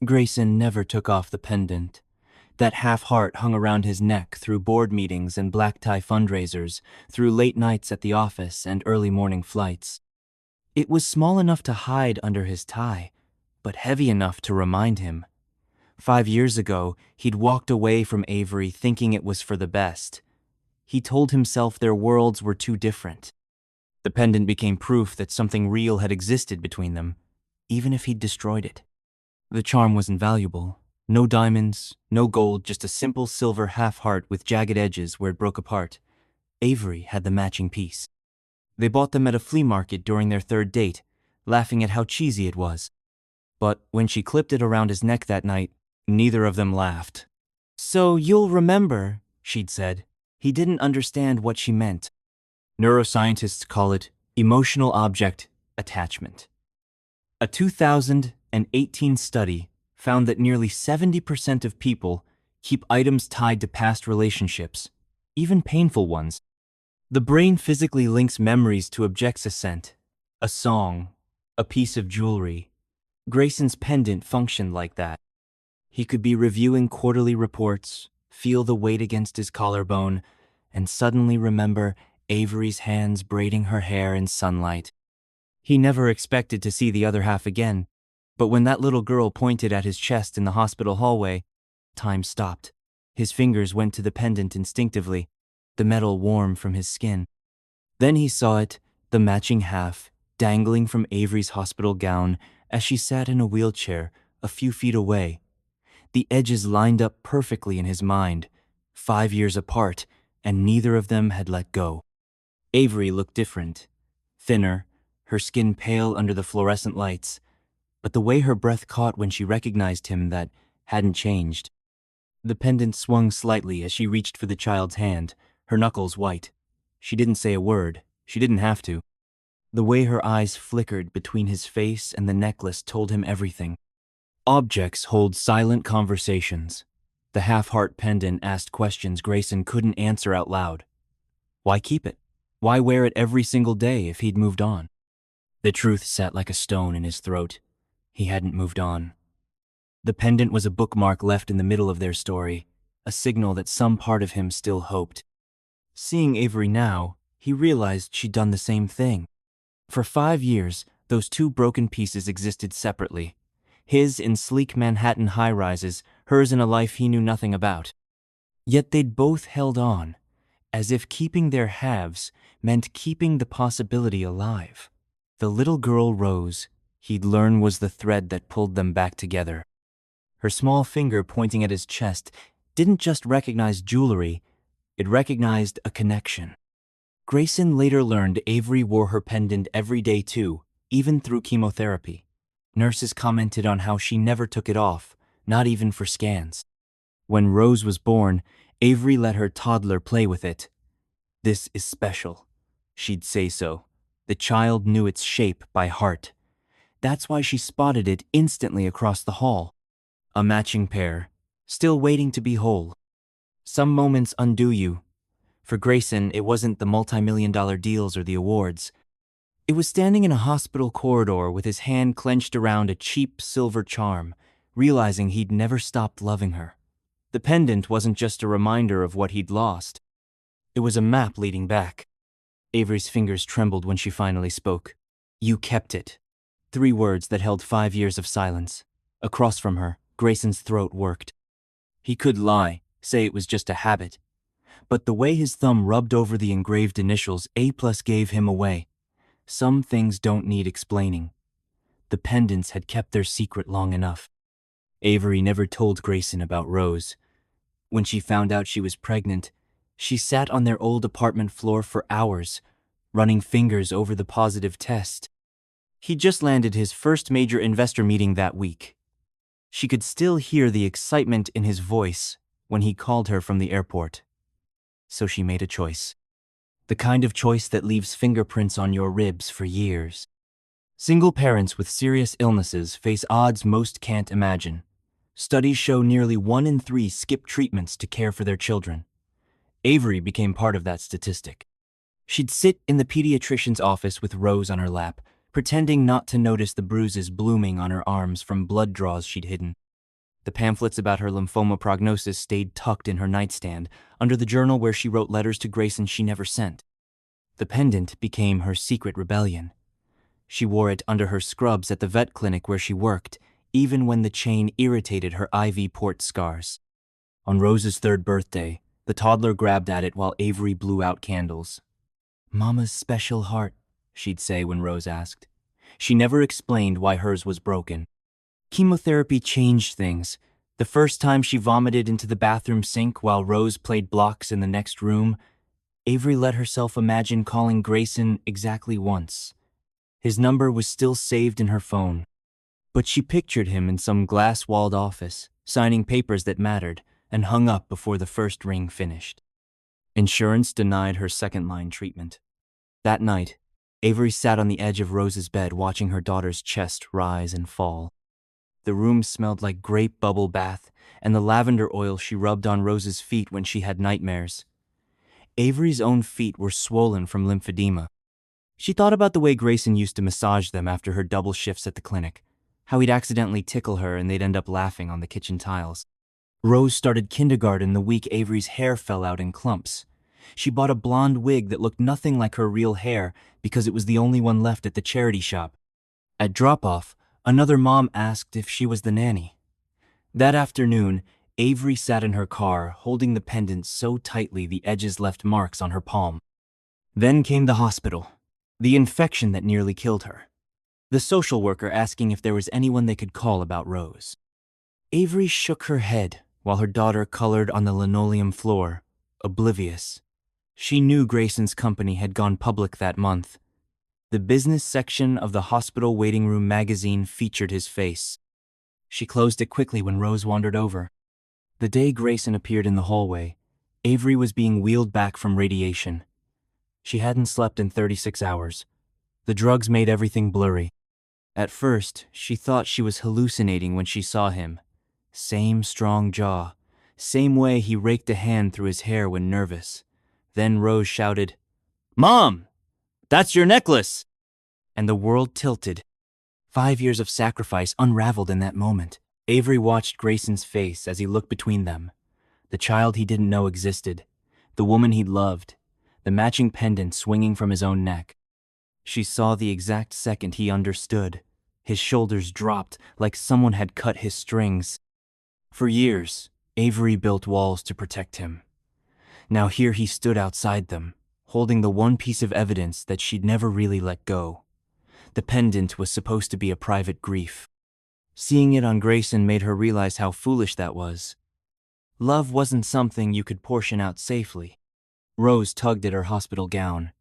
Grayson never took off the pendant. That half-heart hung around his neck through board meetings and black-tie fundraisers, through late nights at the office and early morning flights. It was small enough to hide under his tie, but heavy enough to remind him. 5 years ago, he'd walked away from Avery thinking it was for the best. He told himself their worlds were too different. The pendant became proof that something real had existed between them, even if he'd destroyed it. The charm was invaluable. No diamonds, no gold, just a simple silver half-heart with jagged edges where it broke apart. Avery had the matching piece. They bought them at a flea market during their third date, laughing at how cheesy it was. But when she clipped it around his neck that night, neither of them laughed. "So you'll remember," she'd said. He didn't understand what she meant. Neuroscientists call it emotional object attachment. A 2018 study found that nearly 70% of people keep items tied to past relationships, even painful ones. The brain physically links memories to objects: a scent, a song, a piece of jewelry. Grayson's pendant functioned like that. He could be reviewing quarterly reports, feel the weight against his collarbone, and suddenly remember Avery's hands braiding her hair in sunlight. He never expected to see the other half again, but when that little girl pointed at his chest in the hospital hallway, time stopped. His fingers went to the pendant instinctively, the metal warm from his skin. Then he saw it, the matching half, dangling from Avery's hospital gown as she sat in a wheelchair a few feet away. The edges lined up perfectly in his mind, 5 years apart, and neither of them had let go. Avery looked different, thinner, her skin pale under the fluorescent lights, but the way her breath caught when she recognized him, that hadn't changed. The pendant swung slightly as she reached for the child's hand, her knuckles white. She didn't say a word. She didn't have to. The way her eyes flickered between his face and the necklace told him everything. Objects hold silent conversations. The half-heart pendant asked questions Grayson couldn't answer out loud. Why keep it? Why wear it every single day if he'd moved on? The truth sat like a stone in his throat. He hadn't moved on. The pendant was a bookmark left in the middle of their story, a signal that some part of him still hoped. Seeing Avery now, he realized she'd done the same thing. For 5 years, those two broken pieces existed separately. His in sleek Manhattan high-rises, hers in a life he knew nothing about. Yet they'd both held on, as if keeping their halves meant keeping the possibility alive. The little girl Rose, he'd learn, was the thread that pulled them back together. Her small finger pointing at his chest didn't just recognize jewelry, it recognized a connection. Grayson later learned Avery wore her pendant every day too, even through chemotherapy. Nurses commented on how she never took it off, not even for scans. When Rose was born, Avery let her toddler play with it. "This is special," she'd say so. The child knew its shape by heart. That's why she spotted it instantly across the hall. A matching pair, still waiting to be whole. Some moments undo you. For Grayson, it wasn't the multi-million-dollar deals or the awards. It was standing in a hospital corridor with his hand clenched around a cheap silver charm, realizing he'd never stopped loving her. The pendant wasn't just a reminder of what he'd lost. It was a map leading back. Avery's fingers trembled when she finally spoke. "You kept it." 3 words that held 5 years of silence. Across from her, Grayson's throat worked. He could lie, say it was just a habit. But the way his thumb rubbed over the engraved initials A+ gave him away. Some things don't need explaining. The pendants had kept their secret long enough. Avery never told Grayson about Rose. When she found out she was pregnant, she sat on their old apartment floor for hours, running fingers over the positive test. He just landed his first major investor meeting that week. She could still hear the excitement in his voice when he called her from the airport. So she made a choice. The kind of choice that leaves fingerprints on your ribs for years. Single parents with serious illnesses face odds most can't imagine. Studies show nearly 1 in 3 skip treatments to care for their children. Avery became part of that statistic. She'd sit in the pediatrician's office with Rose on her lap, pretending not to notice the bruises blooming on her arms from blood draws she'd hidden. The pamphlets about her lymphoma prognosis stayed tucked in her nightstand, under the journal where she wrote letters to Grayson she never sent. The pendant became her secret rebellion. She wore it under her scrubs at the vet clinic where she worked, even when the chain irritated her IV port scars. On Rose's third birthday, the toddler grabbed at it while Avery blew out candles. "Mama's special heart," she'd say when Rose asked. She never explained why hers was broken. Chemotherapy changed things. The first time she vomited into the bathroom sink while Rose played blocks in the next room, Avery let herself imagine calling Grayson exactly once. His number was still saved in her phone. But she pictured him in some glass-walled office, signing papers that mattered, and hung up before the first ring finished. Insurance denied her second-line treatment. That night, Avery sat on the edge of Rose's bed watching her daughter's chest rise and fall. The room smelled like grape bubble bath and the lavender oil she rubbed on Rose's feet when she had nightmares. Avery's own feet were swollen from lymphedema. She thought about the way Grayson used to massage them after her double shifts at the clinic, how he'd accidentally tickle her and they'd end up laughing on the kitchen tiles. Rose started kindergarten the week Avery's hair fell out in clumps. She bought a blonde wig that looked nothing like her real hair because it was the only one left at the charity shop. At drop-off, another mom asked if she was the nanny. That afternoon, Avery sat in her car, holding the pendant so tightly the edges left marks on her palm. Then came the hospital, the infection that nearly killed her. The social worker asking if there was anyone they could call about Rose. Avery shook her head while her daughter colored on the linoleum floor, oblivious. She knew Grayson's company had gone public that month. The business section of the hospital waiting room magazine featured his face. She closed it quickly when Rose wandered over. The day Grayson appeared in the hallway, Avery was being wheeled back from radiation. She hadn't slept in 36 hours. The drugs made everything blurry. At first, she thought she was hallucinating when she saw him. Same strong jaw, same way he raked a hand through his hair when nervous. Then Rose shouted, "Mom! That's your necklace!" And the world tilted. 5 years of sacrifice unraveled in that moment. Avery watched Grayson's face as he looked between them. The child he didn't know existed. The woman he'd loved. The matching pendant swinging from his own neck. She saw the exact second he understood. His shoulders dropped like someone had cut his strings. For years, Avery built walls to protect him. Now here he stood outside them, holding the one piece of evidence that she'd never really let go. The pendant was supposed to be a private grief. Seeing it on Grayson made her realize how foolish that was. Love wasn't something you could portion out safely. Rose tugged at her hospital gown.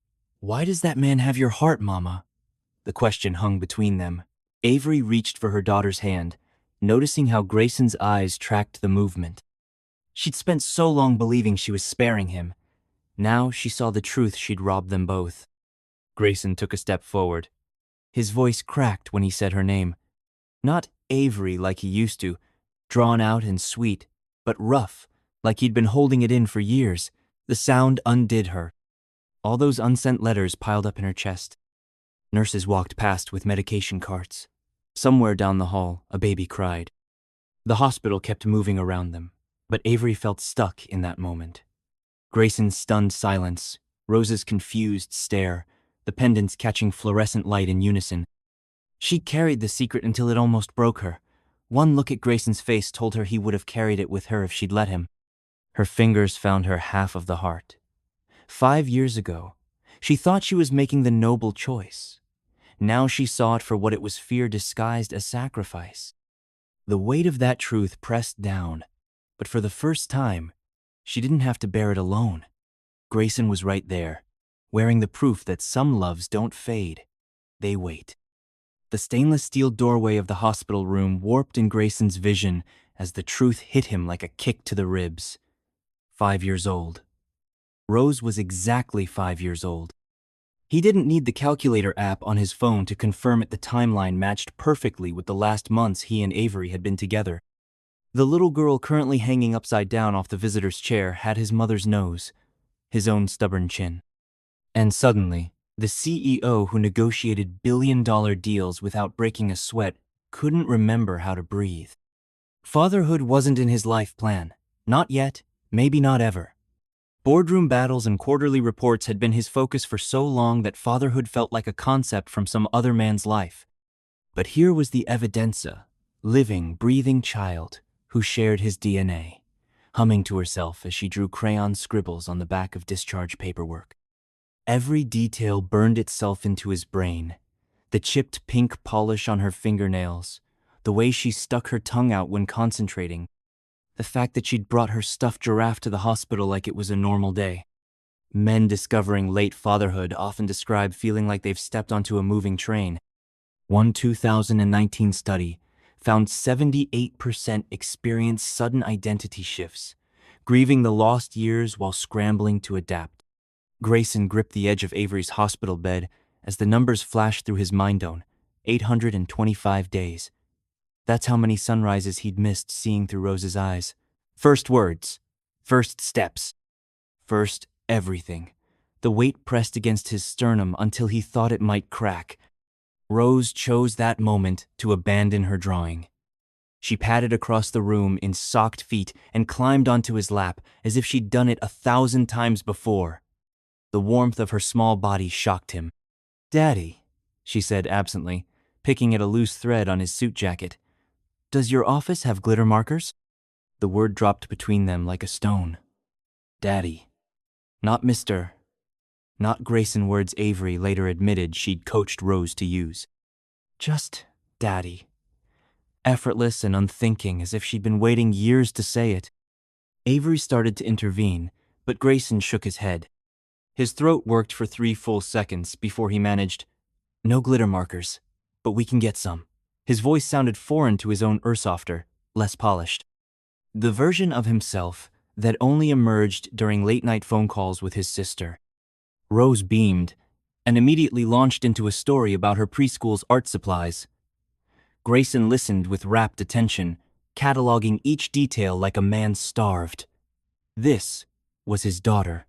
"Why does that man have your heart, Mama?" The question hung between them. Avery reached for her daughter's hand, noticing how Grayson's eyes tracked the movement. She'd spent so long believing she was sparing him. Now she saw the truth she'd robbed them both. Grayson took a step forward. His voice cracked when he said her name. Not Avery like he used to, drawn out and sweet, but rough, like he'd been holding it in for years. The sound undid her. All those unsent letters piled up in her chest. Nurses walked past with medication carts. Somewhere down the hall, a baby cried. The hospital kept moving around them, but Avery felt stuck in that moment. Grayson's stunned silence, Rose's confused stare, the pendants catching fluorescent light in unison. She carried the secret until it almost broke her. One look at Grayson's face told her he would have carried it with her if she'd let him. Her fingers found her half of the heart. 5 years ago, she thought she was making the noble choice. Now she saw it for what it was, fear disguised as sacrifice. The weight of that truth pressed down, but for the first time, she didn't have to bear it alone. Grayson was right there, wearing the proof that some loves don't fade, they wait. The stainless steel doorway of the hospital room warped in Grayson's vision as the truth hit him like a kick to the ribs. 5 years old. Rose was exactly 5 years old. He didn't need the calculator app on his phone to confirm it. The timeline matched perfectly with the last months he and Avery had been together. The little girl currently hanging upside down off the visitor's chair had his mother's nose, his own stubborn chin. And suddenly, the CEO who negotiated billion-dollar deals without breaking a sweat couldn't remember how to breathe. Fatherhood wasn't in his life plan. Not yet, maybe not ever. Boardroom battles and quarterly reports had been his focus for so long that fatherhood felt like a concept from some other man's life. But here was the evidenza, living, breathing child who shared his DNA, humming to herself as she drew crayon scribbles on the back of discharge paperwork. Every detail burned itself into his brain. The chipped pink polish on her fingernails, the way she stuck her tongue out when concentrating, the fact that she'd brought her stuffed giraffe to the hospital like it was a normal day. Men discovering late fatherhood often describe feeling like they've stepped onto a moving train. One 2019 study found 78% experienced sudden identity shifts, grieving the lost years while scrambling to adapt. Grayson gripped the edge of Avery's hospital bed as the numbers flashed through his mind. 825 days. That's how many sunrises he'd missed seeing through Rose's eyes. First words, first steps, first everything. The weight pressed against his sternum until he thought it might crack. Rose chose that moment to abandon her drawing. She padded across the room in socked feet and climbed onto his lap as if she'd done it 1,000 times before. The warmth of her small body shocked him. "Daddy," she said absently, picking at a loose thread on his suit jacket. "Does your office have glitter markers?" The word dropped between them like a stone. Daddy. Not Mr. Not Grayson words Avery later admitted she'd coached Rose to use. Just Daddy. Effortless and unthinking, as if she'd been waiting years to say it. Avery started to intervene, but Grayson shook his head. His throat worked for 3 full seconds before he managed, "No glitter markers, but we can get some." His voice sounded foreign to his own softer, less polished. The version of himself that only emerged during late-night phone calls with his sister. Rose beamed and immediately launched into a story about her preschool's art supplies. Grayson listened with rapt attention, cataloging each detail like a man starved. This was his daughter,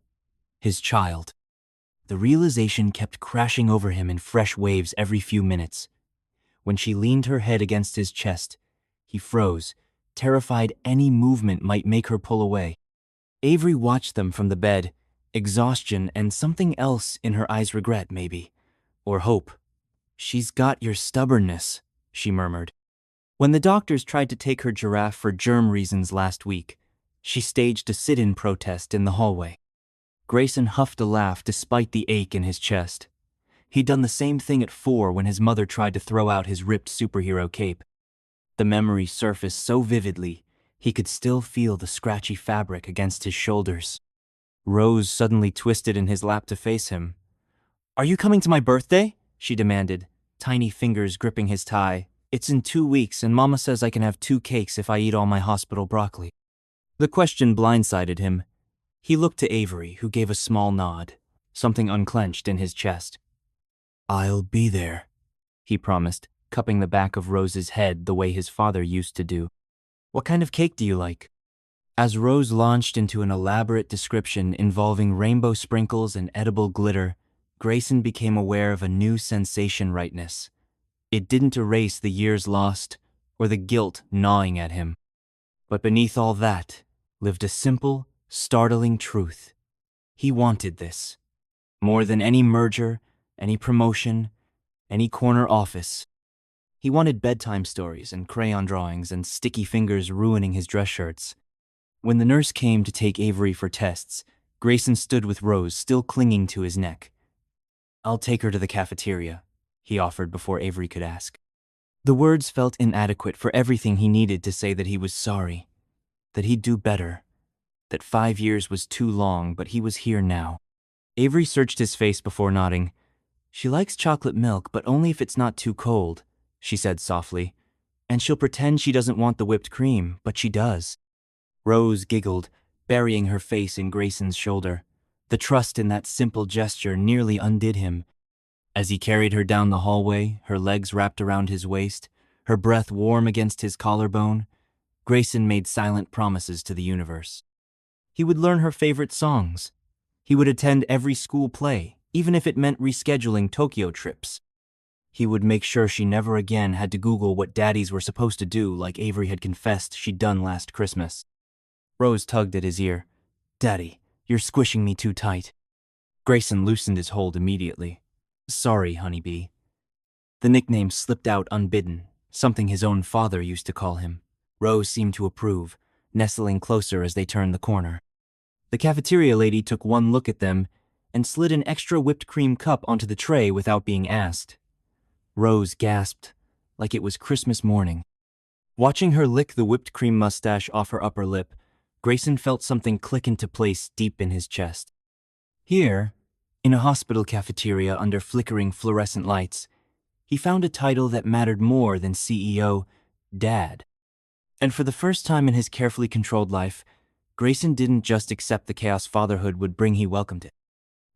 his child. The realization kept crashing over him in fresh waves every few minutes. When she leaned her head against his chest, he froze, terrified any movement might make her pull away. Avery watched them from the bed, exhaustion and something else in her eyes, regret maybe, or hope. "She's got your stubbornness," she murmured. When the doctors tried to take her giraffe for germ reasons last week, she staged a sit-in protest in the hallway. Grayson huffed a laugh despite the ache in his chest. He'd done the same thing at 4 when his mother tried to throw out his ripped superhero cape. The memory surfaced so vividly, he could still feel the scratchy fabric against his shoulders. Rose suddenly twisted in his lap to face him. "Are you coming to my birthday?" she demanded, tiny fingers gripping his tie. "It's in 2 weeks, and Mama says I can have 2 cakes if I eat all my hospital broccoli." The question blindsided him. He looked to Avery, who gave a small nod, something unclenched in his chest. "I'll be there," he promised, cupping the back of Rose's head the way his father used to do. "What kind of cake do you like?" As Rose launched into an elaborate description involving rainbow sprinkles and edible glitter, Grayson became aware of a new sensation rightness. It didn't erase the years lost or the guilt gnawing at him. But beneath all that lived a simple, startling truth. He wanted this. More than any merger, any promotion, any corner office. He wanted bedtime stories and crayon drawings and sticky fingers ruining his dress shirts. When the nurse came to take Avery for tests, Grayson stood with Rose still clinging to his neck. "I'll take her to the cafeteria," he offered before Avery could ask. The words felt inadequate for everything he needed to say that he was sorry, that he'd do better, that 5 years was too long, but he was here now. Avery searched his face before nodding. "She likes chocolate milk, but only if it's not too cold," she said softly. "And she'll pretend she doesn't want the whipped cream, but she does." Rose giggled, burying her face in Grayson's shoulder. The trust in that simple gesture nearly undid him. As he carried her down the hallway, her legs wrapped around his waist, her breath warm against his collarbone, Grayson made silent promises to the universe. He would learn her favorite songs. He would attend every school play, even if it meant rescheduling Tokyo trips. He would make sure she never again had to Google what daddies were supposed to do like Avery had confessed she'd done last Christmas. Rose tugged at his ear. "Daddy, you're squishing me too tight." Grayson loosened his hold immediately. "Sorry, honeybee." The nickname slipped out unbidden, something his own father used to call him. Rose seemed to approve, nestling closer as they turned the corner. The cafeteria lady took one look at them and slid an extra whipped cream cup onto the tray without being asked. Rose gasped, like it was Christmas morning. Watching her lick the whipped cream mustache off her upper lip, Grayson felt something click into place deep in his chest. Here, in a hospital cafeteria under flickering fluorescent lights, he found a title that mattered more than CEO, Dad. And for the first time in his carefully controlled life, Grayson didn't just accept the chaos fatherhood would bring, he welcomed it.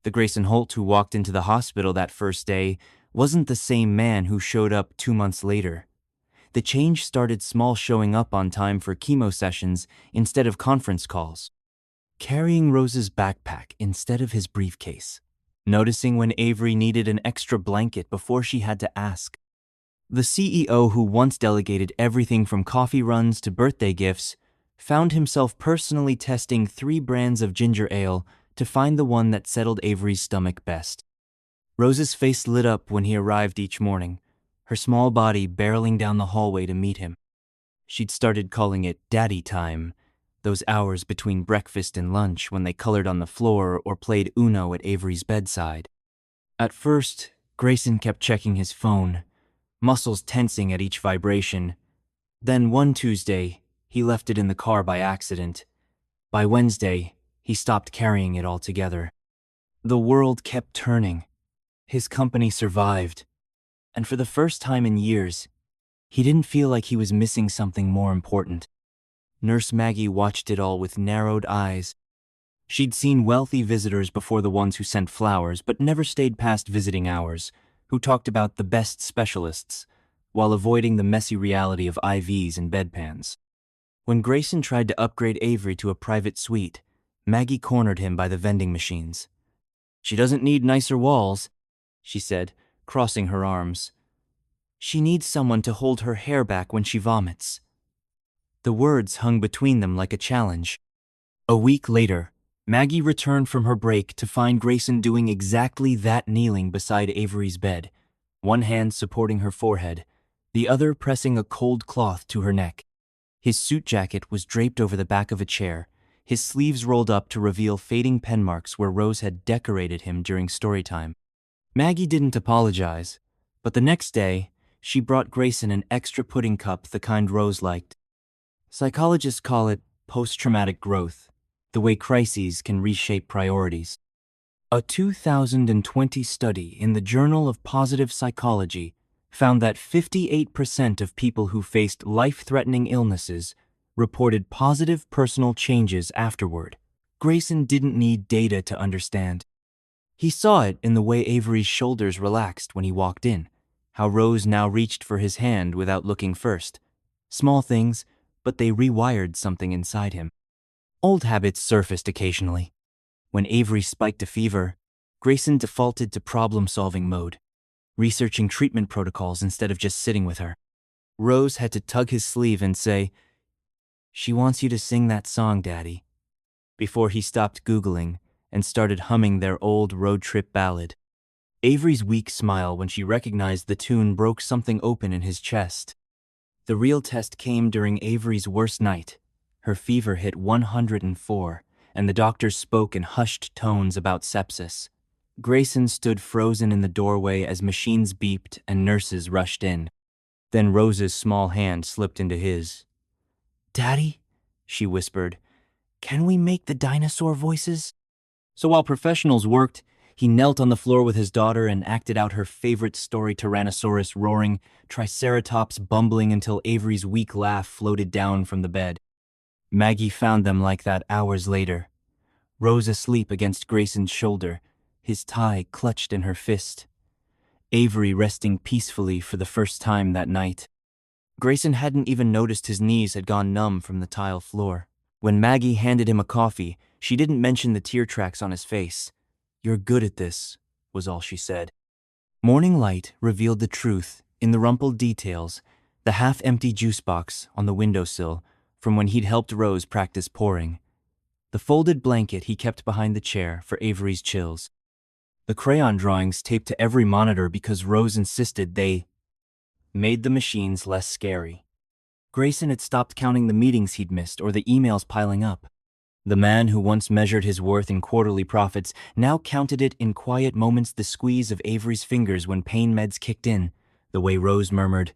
The Grayson Holt who walked into the hospital that first day wasn't the same man who showed up 2 months later. The change started small, showing up on time for chemo sessions instead of conference calls, carrying Rose's backpack instead of his briefcase, noticing when Avery needed an extra blanket before she had to ask. The CEO who once delegated everything from coffee runs to birthday gifts found himself personally testing 3 brands of ginger ale to find the one that settled Avery's stomach best. Rose's face lit up when he arrived each morning, her small body barreling down the hallway to meet him. She'd started calling it daddy time, those hours between breakfast and lunch when they colored on the floor or played Uno at Avery's bedside. At first, Grayson kept checking his phone, muscles tensing at each vibration. Then one Tuesday, he left it in the car by accident. By Wednesday, he stopped carrying it altogether. The world kept turning. His company survived. And for the first time in years, he didn't feel like he was missing something more important. Nurse Maggie watched it all with narrowed eyes. She'd seen wealthy visitors before, the ones who sent flowers but never stayed past visiting hours, who talked about the best specialists, while avoiding the messy reality of IVs and bedpans. When Grayson tried to upgrade Avery to a private suite, Maggie cornered him by the vending machines. "She doesn't need nicer walls," she said, crossing her arms. "She needs someone to hold her hair back when she vomits." The words hung between them like a challenge. A week later, Maggie returned from her break to find Grayson doing exactly that, kneeling beside Avery's bed, one hand supporting her forehead, the other pressing a cold cloth to her neck. His suit jacket was draped over the back of a chair, his sleeves rolled up to reveal fading pen marks where Rose had decorated him during story time. Maggie didn't apologize, but the next day, she brought Grayson an extra pudding cup, the kind Rose liked. Psychologists call it post-traumatic growth, the way crises can reshape priorities. A 2020 study in the Journal of Positive Psychology found that 58% of people who faced life-threatening illnesses reported positive personal changes afterward. Grayson didn't need data to understand. He saw it in the way Avery's shoulders relaxed when he walked in, how Rose now reached for his hand without looking first. Small things, but they rewired something inside him. Old habits surfaced occasionally. When Avery spiked a fever, Grayson defaulted to problem-solving mode, researching treatment protocols instead of just sitting with her. Rose had to tug his sleeve and say, "She wants you to sing that song, Daddy," before he stopped Googling and started humming their old road trip ballad. Avery's weak smile when she recognized the tune broke something open in his chest. The real test came during Avery's worst night. Her fever hit 104, and the doctors spoke in hushed tones about sepsis. Grayson stood frozen in the doorway as machines beeped and nurses rushed in. Then Rose's small hand slipped into his. "Daddy," she whispered, "can we make the dinosaur voices?" So while professionals worked, he knelt on the floor with his daughter and acted out her favorite story, Tyrannosaurus roaring, Triceratops bumbling, until Avery's weak laugh floated down from the bed. Maggie found them like that hours later, Rose asleep against Grayson's shoulder, his tie clutched in her fist. Avery resting peacefully for the first time that night. Grayson hadn't even noticed his knees had gone numb from the tile floor. When Maggie handed him a coffee, she didn't mention the tear tracks on his face. "You're good at this," was all she said. Morning light revealed the truth in the rumpled details, the half-empty juice box on the windowsill from when he'd helped Rose practice pouring, the folded blanket he kept behind the chair for Avery's chills, the crayon drawings taped to every monitor because Rose insisted they made the machines less scary. Grayson had stopped counting the meetings he'd missed or the emails piling up. The man who once measured his worth in quarterly profits now counted it in quiet moments, the squeeze of Avery's fingers when pain meds kicked in, the way Rose murmured,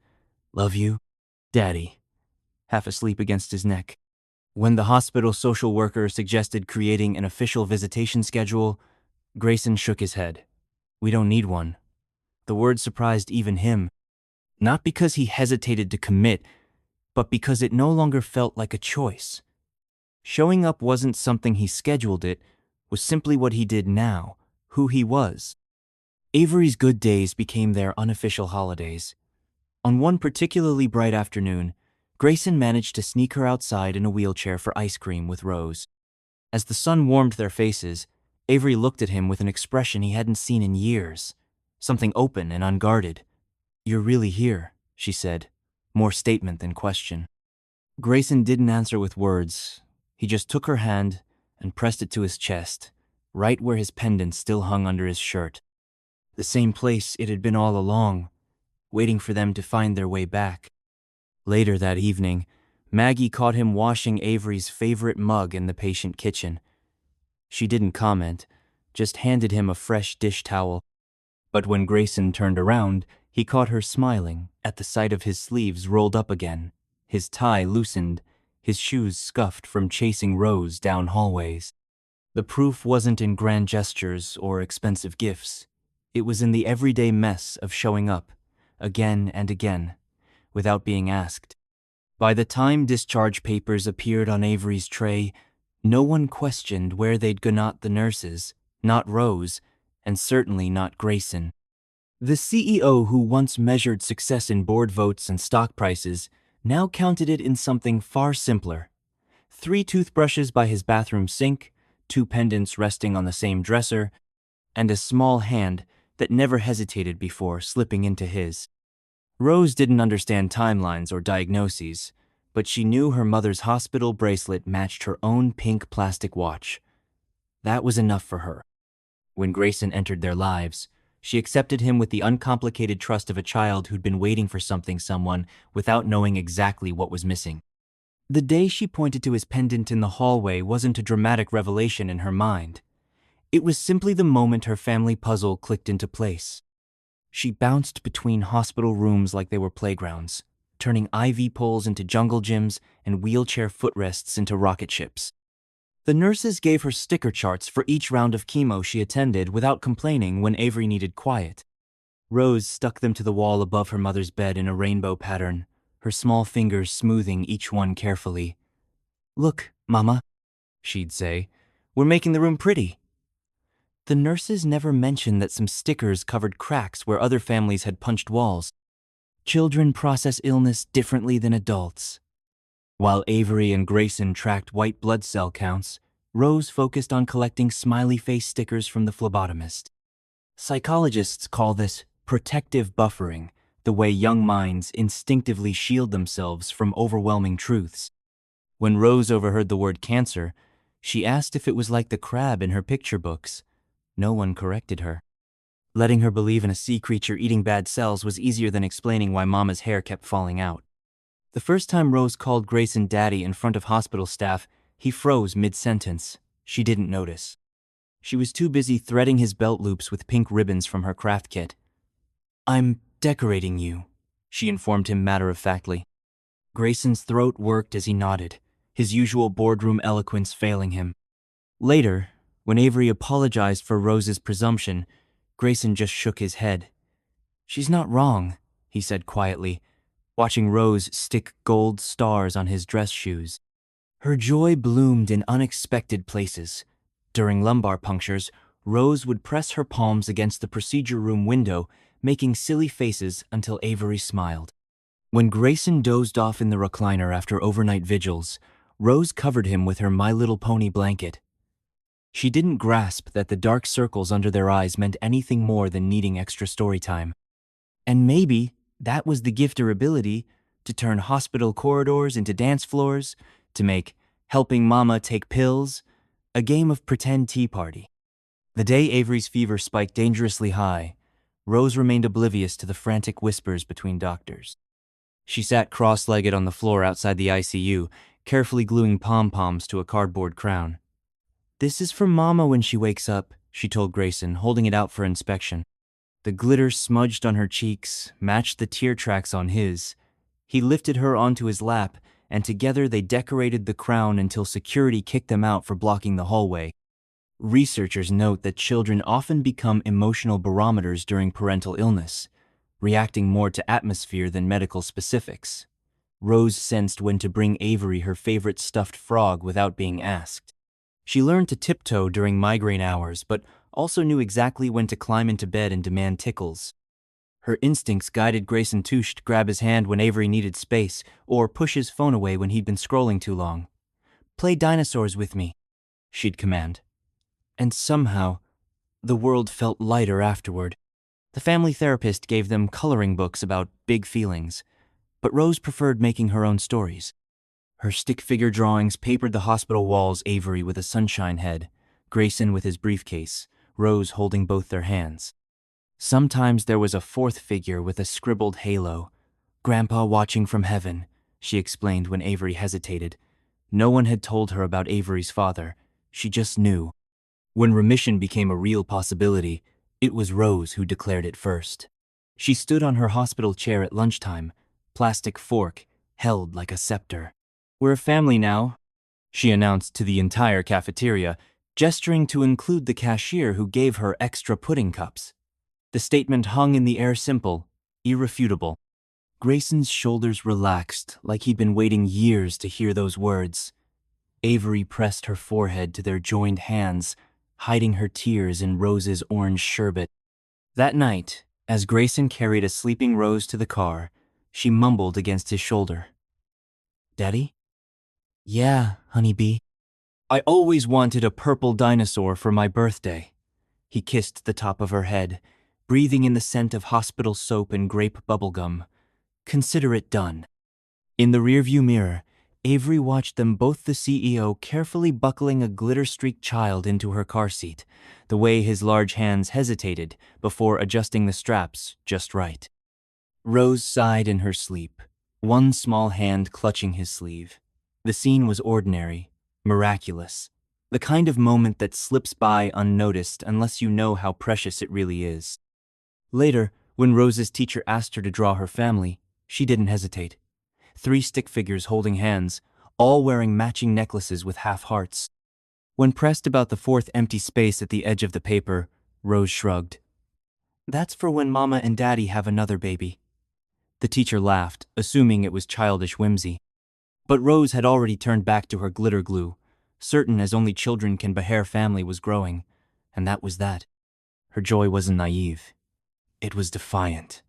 "Love you, Daddy," half asleep against his neck. When the hospital social worker suggested creating an official visitation schedule, Grayson shook his head. "We don't need one." The word surprised even him, not because he hesitated to commit, but because it no longer felt like a choice. Showing up wasn't something he scheduled, it was simply what he did now, who he was. Avery's good days became their unofficial holidays. On one particularly bright afternoon, Grayson managed to sneak her outside in a wheelchair for ice cream with Rose. As the sun warmed their faces, Avery looked at him with an expression he hadn't seen in years, something open and unguarded. "You're really here," she said, more statement than question. Grayson didn't answer with words. He just took her hand and pressed it to his chest, right where his pendant still hung under his shirt. The same place it had been all along, waiting for them to find their way back. Later that evening, Maggie caught him washing Avery's favorite mug in the patient kitchen. She didn't comment, just handed him a fresh dish towel. But when Grayson turned around, he caught her smiling at the sight of his sleeves rolled up again, his tie loosened, his shoes scuffed from chasing Rose down hallways. The proof wasn't in grand gestures or expensive gifts. It was in the everyday mess of showing up, again and again, without being asked. By the time discharge papers appeared on Avery's tray, no one questioned where they'd gone, the nurses, not Rose, and certainly not Grayson. The CEO who once measured success in board votes and stock prices now counted it in something far simpler. 3 toothbrushes by his bathroom sink, 2 pendants resting on the same dresser, and a small hand that never hesitated before slipping into his. Rose didn't understand timelines or diagnoses, but she knew her mother's hospital bracelet matched her own pink plastic watch. That was enough for her. When Grayson entered their lives, she accepted him with the uncomplicated trust of a child who'd been waiting for someone without knowing exactly what was missing. The day she pointed to his pendant in the hallway wasn't a dramatic revelation in her mind. It was simply the moment her family puzzle clicked into place. She bounced between hospital rooms like they were playgrounds, turning IV poles into jungle gyms and wheelchair footrests into rocket ships. The nurses gave her sticker charts for each round of chemo she attended without complaining when Avery needed quiet. Rose stuck them to the wall above her mother's bed in a rainbow pattern, her small fingers smoothing each one carefully. "Look, Mama," she'd say, "we're making the room pretty." The nurses never mentioned that some stickers covered cracks where other families had punched walls. Children process illness differently than adults. While Avery and Grayson tracked white blood cell counts, Rose focused on collecting smiley face stickers from the phlebotomist. Psychologists call this protective buffering, the way young minds instinctively shield themselves from overwhelming truths. When Rose overheard the word cancer, she asked if it was like the crab in her picture books. No one corrected her. Letting her believe in a sea creature eating bad cells was easier than explaining why Mama's hair kept falling out. The first time Rose called Grayson Daddy in front of hospital staff, he froze mid-sentence. She didn't notice. She was too busy threading his belt loops with pink ribbons from her craft kit. "I'm decorating you," she informed him matter-of-factly. Grayson's throat worked as he nodded, his usual boardroom eloquence failing him. Later, when Avery apologized for Rose's presumption, Grayson just shook his head. "She's not wrong," he said quietly, watching Rose stick gold stars on his dress shoes. Her joy bloomed in unexpected places. During lumbar punctures, Rose would press her palms against the procedure room window, making silly faces until Avery smiled. When Grayson dozed off in the recliner after overnight vigils, Rose covered him with her My Little Pony blanket. She didn't grasp that the dark circles under their eyes meant anything more than needing extra story time. And maybe that was the gift or ability to turn hospital corridors into dance floors, to make helping mama take pills a game of pretend tea party. The day Avery's fever spiked dangerously high, Rose remained oblivious to the frantic whispers between doctors. She sat cross-legged on the floor outside the ICU, carefully gluing pom-poms to a cardboard crown. "This is for Mama when she wakes up," she told Grayson, holding it out for inspection. The glitter smudged on her cheeks matched the tear tracks on his. He lifted her onto his lap, and together they decorated the crown until security kicked them out for blocking the hallway. Researchers note that children often become emotional barometers during parental illness, reacting more to atmosphere than medical specifics. Rose sensed when to bring Avery her favorite stuffed frog without being asked. She learned to tiptoe during migraine hours, but also knew exactly when to climb into bed and demand tickles. Her instincts guided Grayson Touche to grab his hand when Avery needed space, or push his phone away when he'd been scrolling too long. "Play dinosaurs with me," she'd command. And somehow, the world felt lighter afterward. The family therapist gave them coloring books about big feelings, but Rose preferred making her own stories. Her stick figure drawings papered the hospital walls, Avery with a sunshine head, Grayson with his briefcase, Rose holding both their hands. Sometimes there was a fourth figure with a scribbled halo. "Grandpa watching from heaven," she explained when Avery hesitated. No one had told her about Avery's father. She just knew. When remission became a real possibility, it was Rose who declared it first. She stood on her hospital chair at lunchtime, plastic fork held like a scepter. "We're a family now," she announced to the entire cafeteria, gesturing to include the cashier who gave her extra pudding cups. The statement hung in the air, simple, irrefutable. Grayson's shoulders relaxed like he'd been waiting years to hear those words. Avery pressed her forehead to their joined hands, hiding her tears in Rose's orange sherbet. That night, as Grayson carried a sleeping Rose to the car, she mumbled against his shoulder. "Daddy?" "Yeah, honeybee." "I always wanted a purple dinosaur for my birthday." He kissed the top of her head, breathing in the scent of hospital soap and grape bubblegum. "Consider it done." In the rearview mirror, Avery watched them, both the CEO carefully buckling a glitter-streaked child into her car seat, the way his large hands hesitated before adjusting the straps just right. Rose sighed in her sleep, one small hand clutching his sleeve. The scene was ordinary, miraculous, the kind of moment that slips by unnoticed unless you know how precious it really is. Later, when Rose's teacher asked her to draw her family, she didn't hesitate. 3 stick figures holding hands, all wearing matching necklaces with half hearts. When pressed about the 4th empty space at the edge of the paper, Rose shrugged. "That's for when Mama and Daddy have another baby." The teacher laughed, assuming it was childish whimsy. But Rose had already turned back to her glitter glue, certain as only children can be her family was growing, and that was that. Her joy wasn't naive. It was defiant.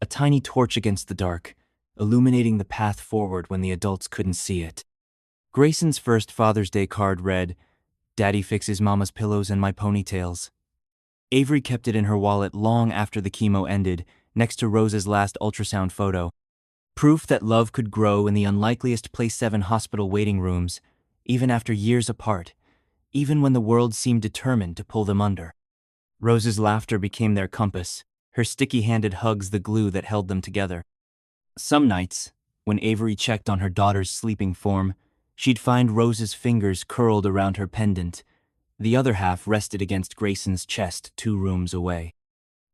A tiny torch against the dark, illuminating the path forward when the adults couldn't see it. Grayson's first Father's Day card read, "Daddy fixes Mama's pillows and my ponytails." Avery kept it in her wallet long after the chemo ended, next to Rose's last ultrasound photo. Proof that love could grow in the unlikeliest Place 7 hospital waiting rooms, even after years apart, even when the world seemed determined to pull them under. Rose's laughter became their compass, her sticky-handed hugs the glue that held them together. Some nights, when Avery checked on her daughter's sleeping form, she'd find Rose's fingers curled around her pendant. The other half rested against Grayson's chest 2 rooms away.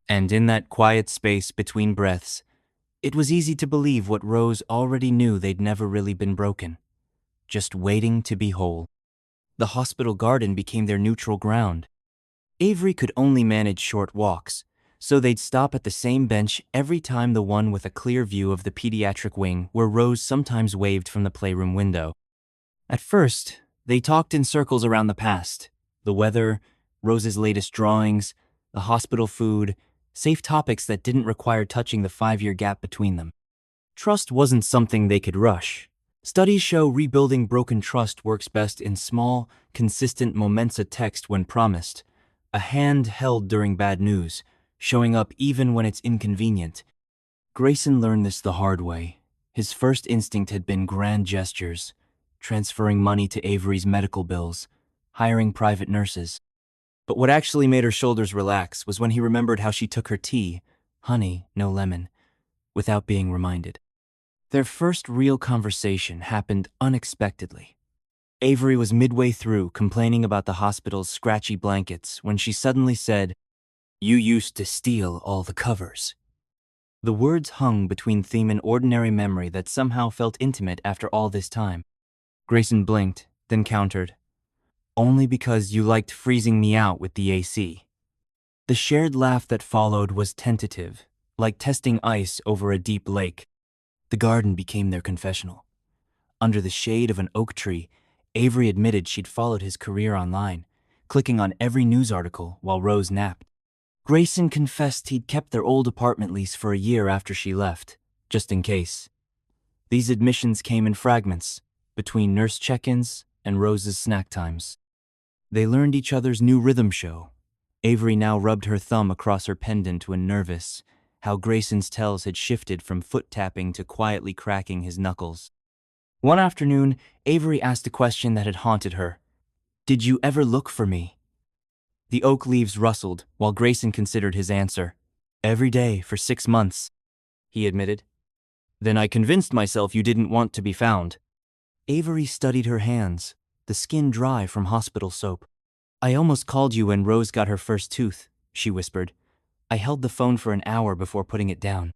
And in that quiet space between breaths, it was easy to believe what Rose already knew: they'd never really been broken, just waiting to be whole. The hospital garden became their neutral ground. Avery could only manage short walks, so they'd stop at the same bench every time, the one with a clear view of the pediatric wing where Rose sometimes waved from the playroom window. At first, they talked in circles around the past, the weather, Rose's latest drawings, the hospital food, safe topics that didn't require touching the 5-year gap between them. Trust wasn't something they could rush. Studies show rebuilding broken trust works best in small, consistent moments of text when promised, a hand held during bad news, showing up even when it's inconvenient. Grayson learned this the hard way. His first instinct had been grand gestures, transferring money to Avery's medical bills, hiring private nurses. But what actually made her shoulders relax was when he remembered how she took her tea, honey, no lemon, without being reminded. Their first real conversation happened unexpectedly. Avery was midway through complaining about the hospital's scratchy blankets when she suddenly said, "You used to steal all the covers." The words hung between theme and ordinary memory that somehow felt intimate after all this time. Grayson blinked, then countered, "Only because you liked freezing me out with the AC." The shared laugh that followed was tentative, like testing ice over a deep lake. The garden became their confessional. Under the shade of an oak tree, Avery admitted she'd followed his career online, clicking on every news article while Rose napped. Grayson confessed he'd kept their old apartment lease for a year after she left, just in case. These admissions came in fragments, between nurse check-ins and Rose's snack times. They learned each other's new rhythm show. Avery now rubbed her thumb across her pendant when nervous, how Grayson's tells had shifted from foot-tapping to quietly cracking his knuckles. One afternoon, Avery asked a question that had haunted her. "Did you ever look for me?" The oak leaves rustled while Grayson considered his answer. "Every day for 6 months," he admitted. "Then I convinced myself you didn't want to be found." Avery studied her hands, the skin dry from hospital soap. "I almost called you when Rose got her first tooth," she whispered. "I held the phone for an hour before putting it down."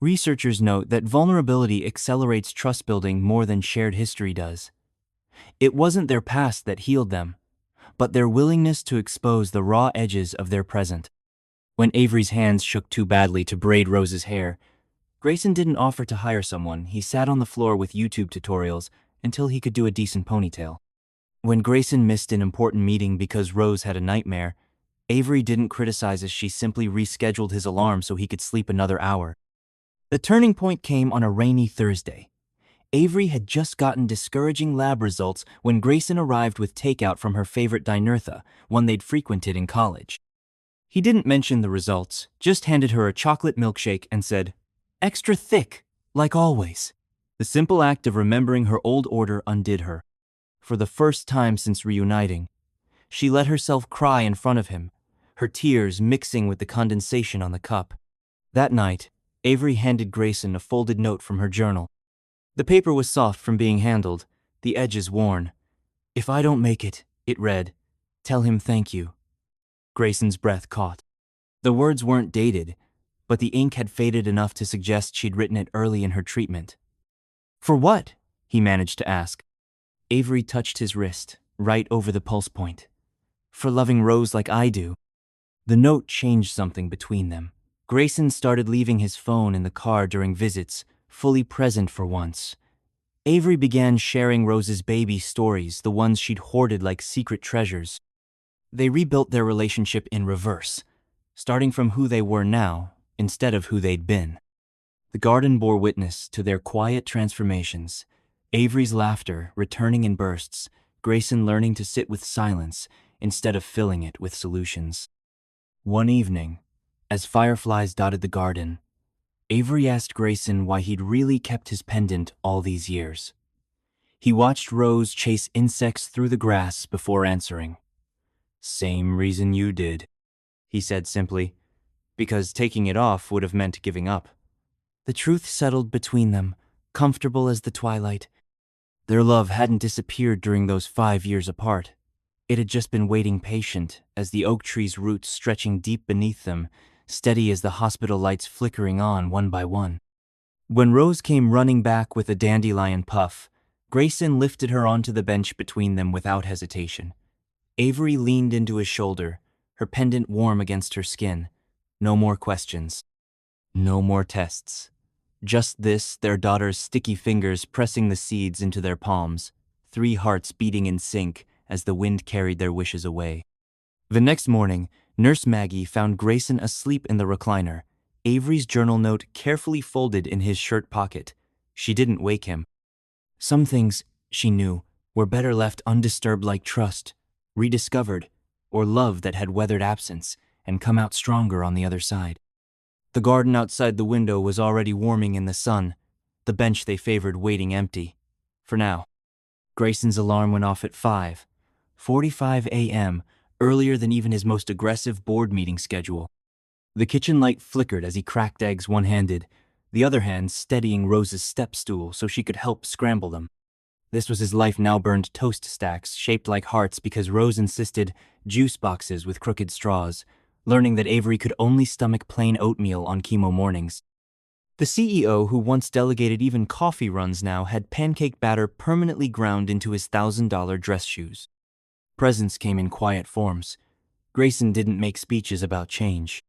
Researchers note that vulnerability accelerates trust building more than shared history does. It wasn't their past that healed them, but their willingness to expose the raw edges of their present. When Avery's hands shook too badly to braid Rose's hair, Grayson didn't offer to hire someone. He sat on the floor with YouTube tutorials until he could do a decent ponytail. When Grayson missed an important meeting because Rose had a nightmare, Avery didn't criticize as she simply rescheduled his alarm so he could sleep another hour. The turning point came on a rainy Thursday. Avery had just gotten discouraging lab results when Grayson arrived with takeout from her favorite dinertha, one they'd frequented in college. He didn't mention the results, just handed her a chocolate milkshake and said, "Extra thick, like always." The simple act of remembering her old order undid her. For the first time since reuniting, she let herself cry in front of him, her tears mixing with the condensation on the cup. That night, Avery handed Grayson a folded note from her journal. The paper was soft from being handled, the edges worn. "If I don't make it," it read, "tell him thank you." Grayson's breath caught. The words weren't dated, but the ink had faded enough to suggest she'd written it early in her treatment. "For what?" he managed to ask. Avery touched his wrist, right over the pulse point. "For loving Rose like I do." The note changed something between them. Grayson started leaving his phone in the car during visits, fully present for once. Avery began sharing Rose's baby stories, the ones she'd hoarded like secret treasures. They rebuilt their relationship in reverse, starting from who they were now instead of who they'd been. The garden bore witness to their quiet transformations. Avery's laughter returning in bursts, Grayson learning to sit with silence instead of filling it with solutions. One evening, as fireflies dotted the garden, Avery asked Grayson why he'd really kept his pendant all these years. He watched Rose chase insects through the grass before answering. "Same reason you did," he said simply, "because taking it off would have meant giving up." The truth settled between them, comfortable as the twilight. Their love hadn't disappeared during those 5 years apart. It had just been waiting patient as the oak tree's roots stretching deep beneath them, steady as the hospital lights flickering on one by one. When Rose came running back with a dandelion puff, Grayson lifted her onto the bench between them without hesitation. Avery leaned into his shoulder, her pendant warm against her skin. No more questions. No more tests. Just this, their daughter's sticky fingers pressing the seeds into their palms, 3 hearts beating in sync as the wind carried their wishes away. The next morning, Nurse Maggie found Grayson asleep in the recliner, Avery's journal note carefully folded in his shirt pocket. She didn't wake him. Some things, she knew, were better left undisturbed, like trust, rediscovered, or love that had weathered absence and come out stronger on the other side. The garden outside the window was already warming in the sun, the bench they favored waiting empty. For now. Grayson's alarm went off at 5:45 a.m., earlier than even his most aggressive board meeting schedule. The kitchen light flickered as he cracked eggs one-handed, the other hand steadying Rose's step stool so she could help scramble them. This was his life now burned toast stacks shaped like hearts because Rose insisted juice boxes with crooked straws, learning that Avery could only stomach plain oatmeal on chemo mornings. The CEO, who once delegated even coffee runs, now had pancake batter permanently ground into his $1,000 dress shoes. Presents came in quiet forms. Grayson didn't make speeches about change.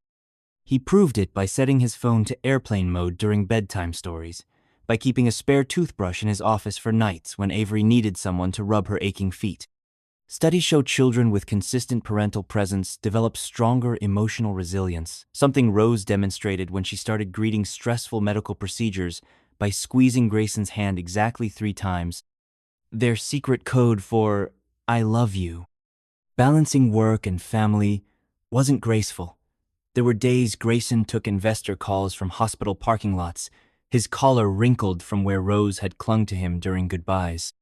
He proved it by setting his phone to airplane mode during bedtime stories, by keeping a spare toothbrush in his office for nights when Avery needed someone to rub her aching feet. Studies show children with consistent parental presence develop stronger emotional resilience, something Rose demonstrated when she started greeting stressful medical procedures by squeezing Grayson's hand exactly 3 times, their secret code for "I love you." Balancing work and family wasn't graceful. There were days Grayson took investor calls from hospital parking lots, his collar wrinkled from where Rose had clung to him during goodbyes.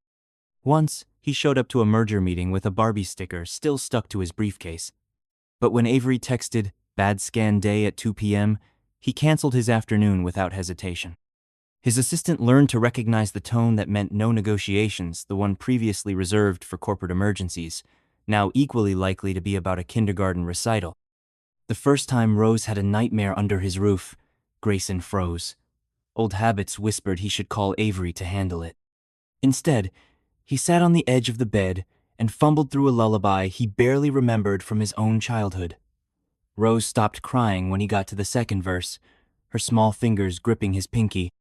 Once, he showed up to a merger meeting with a Barbie sticker still stuck to his briefcase. But when Avery texted "bad scan day" at 2 p.m., he canceled his afternoon without hesitation. His assistant learned to recognize the tone that meant no negotiations, the one previously reserved for corporate emergencies, now equally likely to be about a kindergarten recital. The first time Rose had a nightmare under his roof, Grayson froze. Old habits whispered he should call Avery to handle it. Instead, he sat on the edge of the bed and fumbled through a lullaby he barely remembered from his own childhood. Rose stopped crying when he got to the second verse, her small fingers gripping his pinky.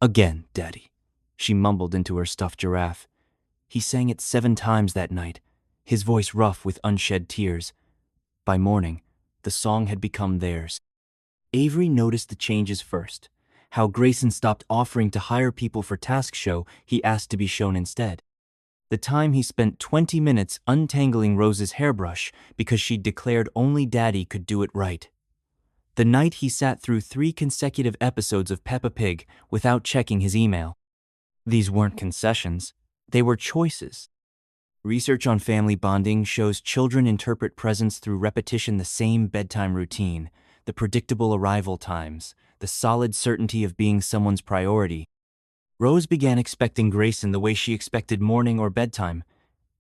"Again, Daddy," she mumbled into her stuffed giraffe. He sang it 7 times that night, his voice rough with unshed tears. By morning, the song had become theirs. Avery noticed the changes first, how Grayson stopped offering to hire people for task show he asked to be shown instead. The time he spent 20 minutes untangling Rose's hairbrush because she'd declared only Daddy could do it right. The night he sat through 3 consecutive episodes of Peppa Pig without checking his email. These weren't concessions, they were choices. Research on family bonding shows children interpret presence through repetition, the same bedtime routine, the predictable arrival times, the solid certainty of being someone's priority. Rose began expecting Grayson the way she expected morning or bedtime,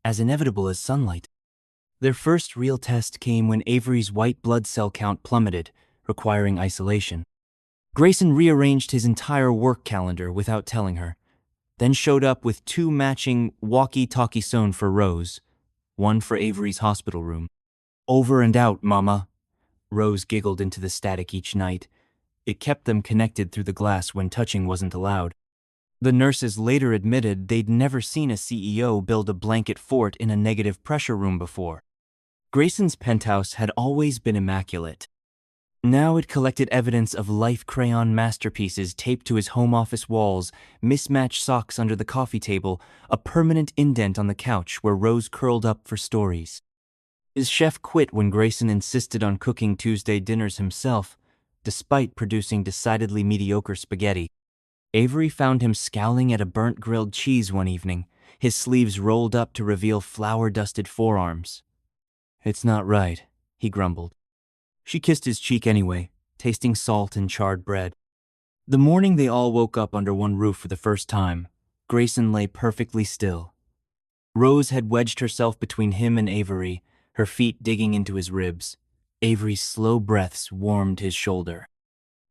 as inevitable as sunlight. Their first real test came when Avery's white blood cell count plummeted, requiring isolation. Grayson rearranged his entire work calendar without telling her, then showed up with 2 matching walkie-talkie sewn for Rose, one for Avery's hospital room. "Over and out, Mama," Rose giggled into the static each night. It kept them connected through the glass when touching wasn't allowed. The nurses later admitted they'd never seen a CEO build a blanket fort in a negative pressure room before. Grayson's penthouse had always been immaculate. Now it collected evidence of life crayon masterpieces taped to his home office walls, mismatched socks under the coffee table, a permanent indent on the couch where Rose curled up for stories. His chef quit when Grayson insisted on cooking Tuesday dinners himself, despite producing decidedly mediocre spaghetti. Avery found him scowling at a burnt grilled cheese one evening, his sleeves rolled up to reveal flour-dusted forearms. "It's not right," he grumbled. She kissed his cheek anyway, tasting salt and charred bread. The morning they all woke up under one roof for the first time, Grayson lay perfectly still. Rose had wedged herself between him and Avery, her feet digging into his ribs. Avery's slow breaths warmed his shoulder.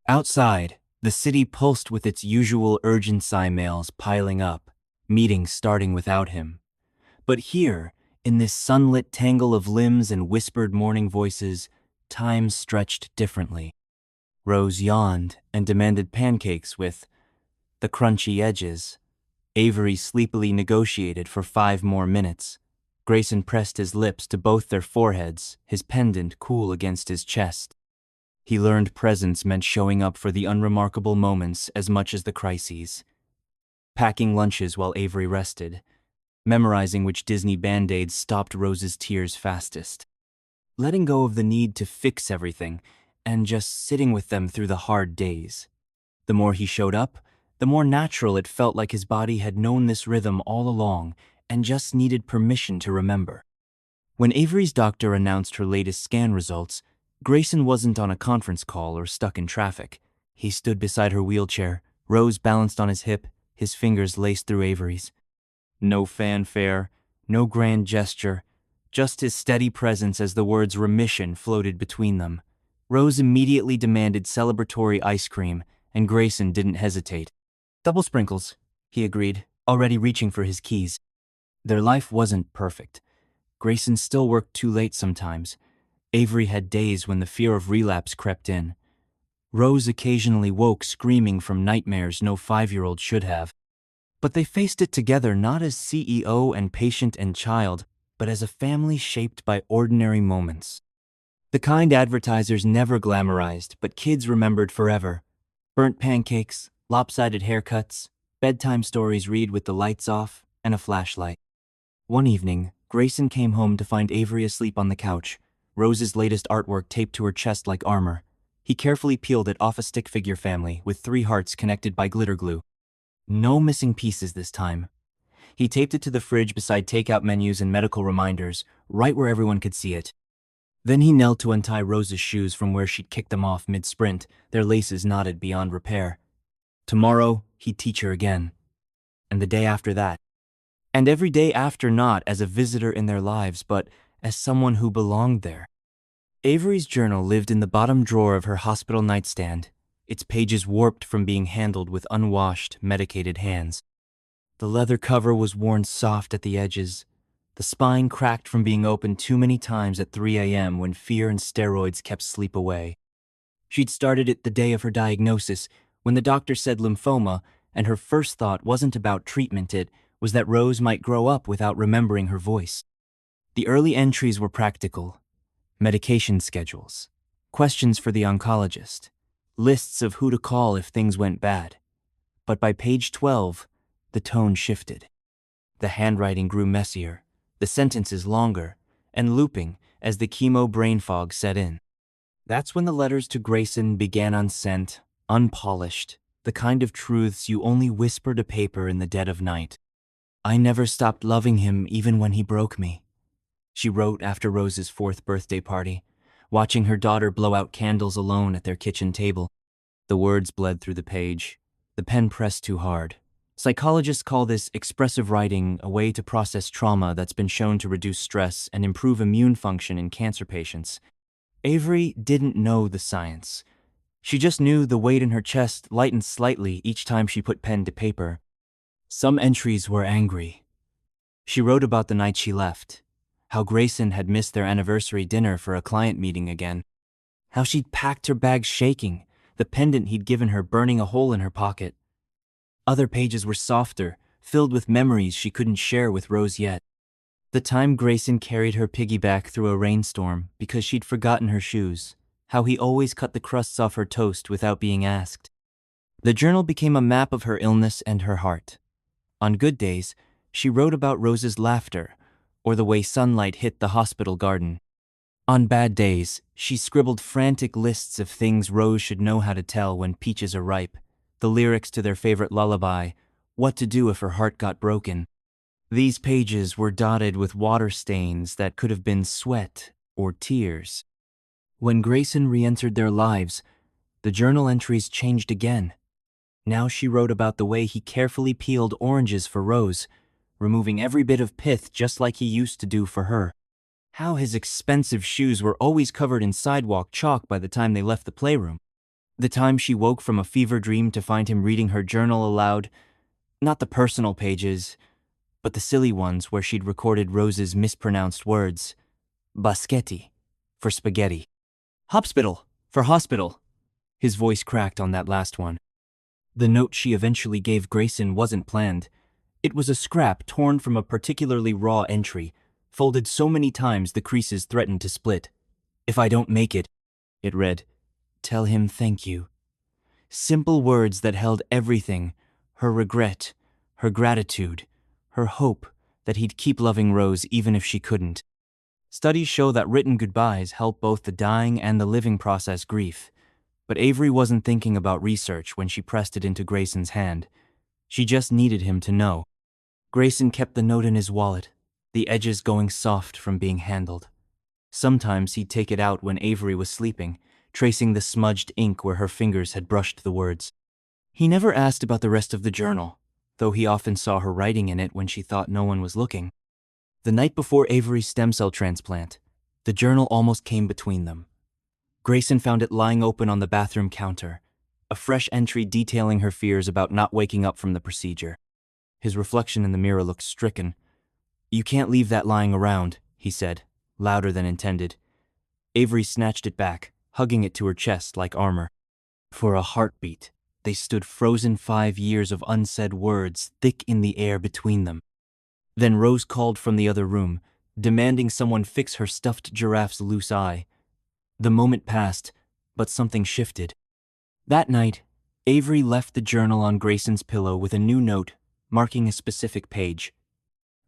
Outside, the city pulsed with its usual urgency mails piling up, meetings starting without him. But here, in this sunlit tangle of limbs and whispered morning voices, time stretched differently. Rose yawned and demanded pancakes with the crunchy edges. Avery sleepily negotiated for 5 more minutes. Grayson pressed his lips to both their foreheads, his pendant cool against his chest. He learned presence meant showing up for the unremarkable moments as much as the crises. packing lunches while Avery rested, memorizing which Disney Band-Aids stopped Rose's tears fastest, letting go of the need to fix everything, and just sitting with them through the hard days. The more he showed up, the more natural it felt, like his body had known this rhythm all along and just needed permission to remember. When Avery's doctor announced her latest scan results, Grayson wasn't on a conference call or stuck in traffic. He stood beside her wheelchair, Rose balanced on his hip, his fingers laced through Avery's. No fanfare, no grand gesture, just his steady presence as the words remission floated between them. Rose immediately demanded celebratory ice cream, and Grayson didn't hesitate. "Double sprinkles," he agreed, already reaching for his keys. Their life wasn't perfect. Grayson still worked too late sometimes. Avery had days when the fear of relapse crept in. Rose occasionally woke screaming from nightmares no 5-year-old should have. But they faced it together, not as CEO and patient and child, but as a family shaped by ordinary moments. The kind advertisers never glamorized, but kids remembered forever. Burnt pancakes, lopsided haircuts, bedtime stories read with the lights off, and a flashlight. One evening, Grayson came home to find Avery asleep on the couch, Rose's latest artwork taped to her chest like armor. He carefully peeled it off a stick figure family with 3 hearts connected by glitter glue. No missing pieces this time. He taped it to the fridge beside takeout menus and medical reminders, right where everyone could see it. Then he knelt to untie Rose's shoes from where she'd kicked them off mid-sprint, their laces knotted beyond repair. Tomorrow, he'd teach her again. And the day after that. And every day after, not as a visitor in their lives, but as someone who belonged there. Avery's journal lived in the bottom drawer of her hospital nightstand, its pages warped from being handled with unwashed, medicated hands. The leather cover was worn soft at the edges, the spine cracked from being opened too many times at 3 a.m. when fear and steroids kept sleep away. She'd started it the day of her diagnosis, when the doctor said lymphoma, and her first thought wasn't about treatment, it was that Rose might grow up without remembering her voice. The early entries were practical. Medication schedules, questions for the oncologist, lists of who to call if things went bad. But by page 12, the tone shifted. The handwriting grew messier, the sentences longer, and looping as the chemo brain fog set in. That's when the letters to Grayson began unsent, unpolished, the kind of truths you only whisper to paper in the dead of night. "I never stopped loving him even when he broke me," she wrote after Rose's 4th birthday party, watching her daughter blow out candles alone at their kitchen table. The words bled through the page, the pen pressed too hard. Psychologists call this expressive writing, a way to process trauma that's been shown to reduce stress and improve immune function in cancer patients. Avery didn't know the science. She just knew the weight in her chest lightened slightly each time she put pen to paper. Some entries were angry. She wrote about the night she left, how Grayson had missed their anniversary dinner for a client meeting again, how she'd packed her bags shaking, the pendant he'd given her burning a hole in her pocket. Other pages were softer, filled with memories she couldn't share with Rose yet. The time Grayson carried her piggyback through a rainstorm because she'd forgotten her shoes, how he always cut the crusts off her toast without being asked. The journal became a map of her illness and her heart. On good days, she wrote about Rose's laughter, or the way sunlight hit the hospital garden. On bad days, she scribbled frantic lists of things Rose should know how to tell when peaches are ripe, the lyrics to their favorite lullaby, what to do if her heart got broken. These pages were dotted with water stains that could have been sweat or tears. When Grayson re-entered their lives, the journal entries changed again. Now she wrote about the way he carefully peeled oranges for Rose, removing every bit of pith just like he used to do for her. How his expensive shoes were always covered in sidewalk chalk by the time they left the playroom. The time she woke from a fever dream to find him reading her journal aloud, not the personal pages, but the silly ones where she'd recorded Rose's mispronounced words. Baschetti, for spaghetti. Hospital, for hospital. His voice cracked on that last one. The note she eventually gave Grayson wasn't planned. It was a scrap torn from a particularly raw entry, folded so many times the creases threatened to split. "If I don't make it," it read, "tell him thank you." Simple words that held everything: her regret, her gratitude, her hope that he'd keep loving Rose even if she couldn't. Studies show that written goodbyes help both the dying and the living process grief, but Avery wasn't thinking about research when she pressed it into Grayson's hand. She just needed him to know. Grayson kept the note in his wallet, the edges going soft from being handled. Sometimes he'd take it out when Avery was sleeping, tracing the smudged ink where her fingers had brushed the words. He never asked about the rest of the journal, though he often saw her writing in it when she thought no one was looking. The night before Avery's stem cell transplant, the journal almost came between them. Grayson found it lying open on the bathroom counter, a fresh entry detailing her fears about not waking up from the procedure. His reflection in the mirror looked stricken. "You can't leave that lying around," he said, louder than intended. Avery snatched it back, hugging it to her chest like armor. For a heartbeat, they stood frozen 5 years of unsaid words thick in the air between them. Then Rose called from the other room, demanding someone fix her stuffed giraffe's loose eye. The moment passed, but something shifted. That night, Avery left the journal on Grayson's pillow with a new note, marking a specific page.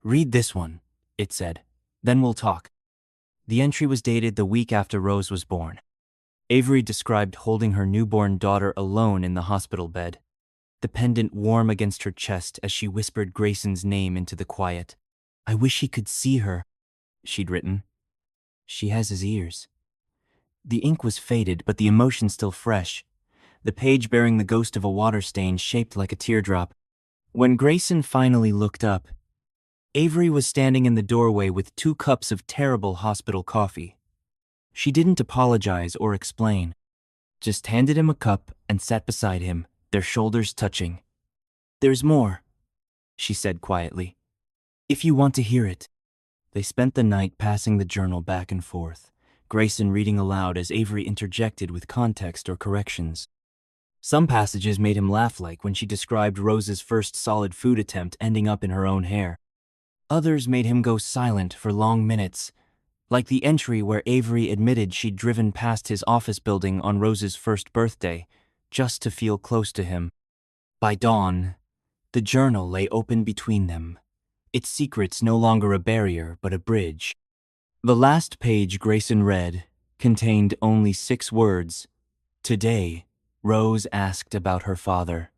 "Read this one," it said. "Then we'll talk." The entry was dated the week after Rose was born. Avery described holding her newborn daughter alone in the hospital bed, the pendant warm against her chest as she whispered Grayson's name into the quiet. "I wish he could see her," she'd written. "She has his ears." The ink was faded, but the emotion still fresh, the page bearing the ghost of a water stain shaped like a teardrop. When Grayson finally looked up, Avery was standing in the doorway with 2 cups of terrible hospital coffee. She didn't apologize or explain, just handed him a cup and sat beside him, their shoulders touching. "There's more," she said quietly, "if you want to hear it." They spent the night passing the journal back and forth, Grayson reading aloud as Avery interjected with context or corrections. Some passages made him laugh, like when she described Rose's first solid food attempt ending up in her own hair. Others made him go silent for long minutes, like the entry where Avery admitted she'd driven past his office building on Rose's first birthday, just to feel close to him. By dawn, the journal lay open between them, its secrets no longer a barrier but a bridge. The last page Grayson read contained only 6 words. "Today, Rose asked about her father."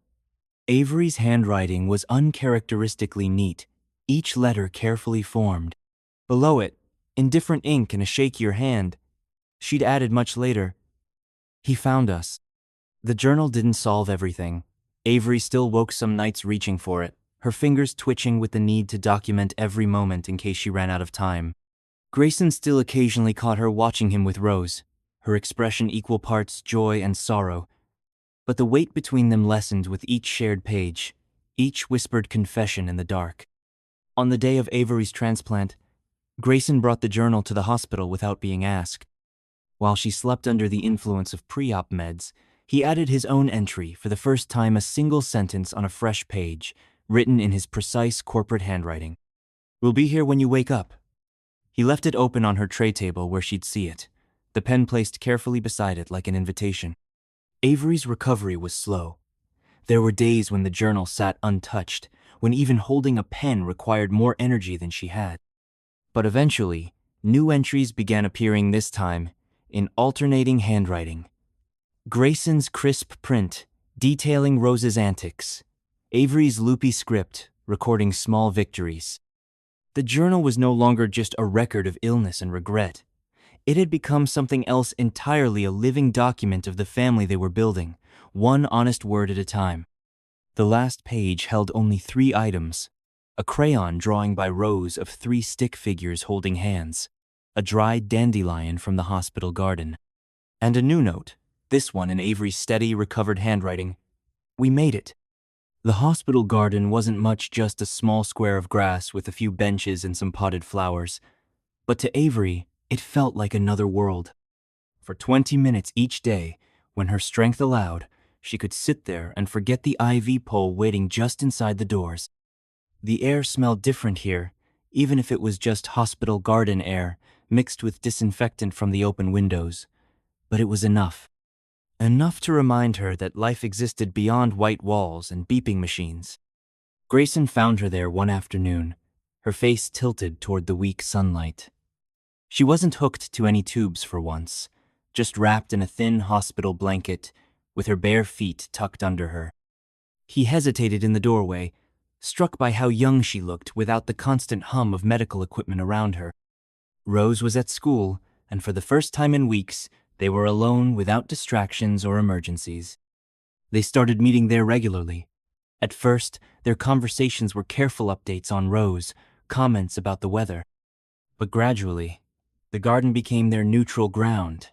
Avery's handwriting was uncharacteristically neat, each letter carefully formed. Below it, in different ink and a shakier hand, she'd added much later, "He found us." The journal didn't solve everything. Avery still woke some nights reaching for it, her fingers twitching with the need to document every moment in case she ran out of time. Grayson still occasionally caught her watching him with Rose, her expression equal parts joy and sorrow. But the weight between them lessened with each shared page, each whispered confession in the dark. On the day of Avery's transplant, Grayson brought the journal to the hospital without being asked. While she slept under the influence of pre-op meds, he added his own entry, for the first time a single sentence on a fresh page, written in his precise corporate handwriting. "We'll be here when you wake up." He left it open on her tray table where she'd see it, the pen placed carefully beside it like an invitation. Avery's recovery was slow. There were days when the journal sat untouched, when even holding a pen required more energy than she had. But eventually, new entries began appearing, this time in alternating handwriting. Grayson's crisp print, detailing Rose's antics. Avery's loopy script, recording small victories. The journal was no longer just a record of illness and regret. It had become something else entirely, a living document of the family they were building, one honest word at a time. The last page held only 3 items: a crayon drawing by Rose of 3 stick figures holding hands, a dried dandelion from the hospital garden, and a new note, this one in Avery's steady, recovered handwriting. "We made it." The hospital garden wasn't much, just a small square of grass with a few benches and some potted flowers. But to Avery, it felt like another world. For 20 minutes each day, when her strength allowed, she could sit there and forget the IV pole waiting just inside the doors. The air smelled different here, even if it was just hospital garden air, mixed with disinfectant from the open windows. But it was enough. Enough to remind her that life existed beyond white walls and beeping machines. Grayson found her there one afternoon, her face tilted toward the weak sunlight. She wasn't hooked to any tubes for once, just wrapped in a thin hospital blanket, with her bare feet tucked under her. He hesitated in the doorway, struck by how young she looked without the constant hum of medical equipment around her. Rose was at school, and for the first time in weeks, they were alone without distractions or emergencies. They started meeting there regularly. At first, their conversations were careful updates on Rose, comments about the weather. But gradually, the garden became their neutral ground,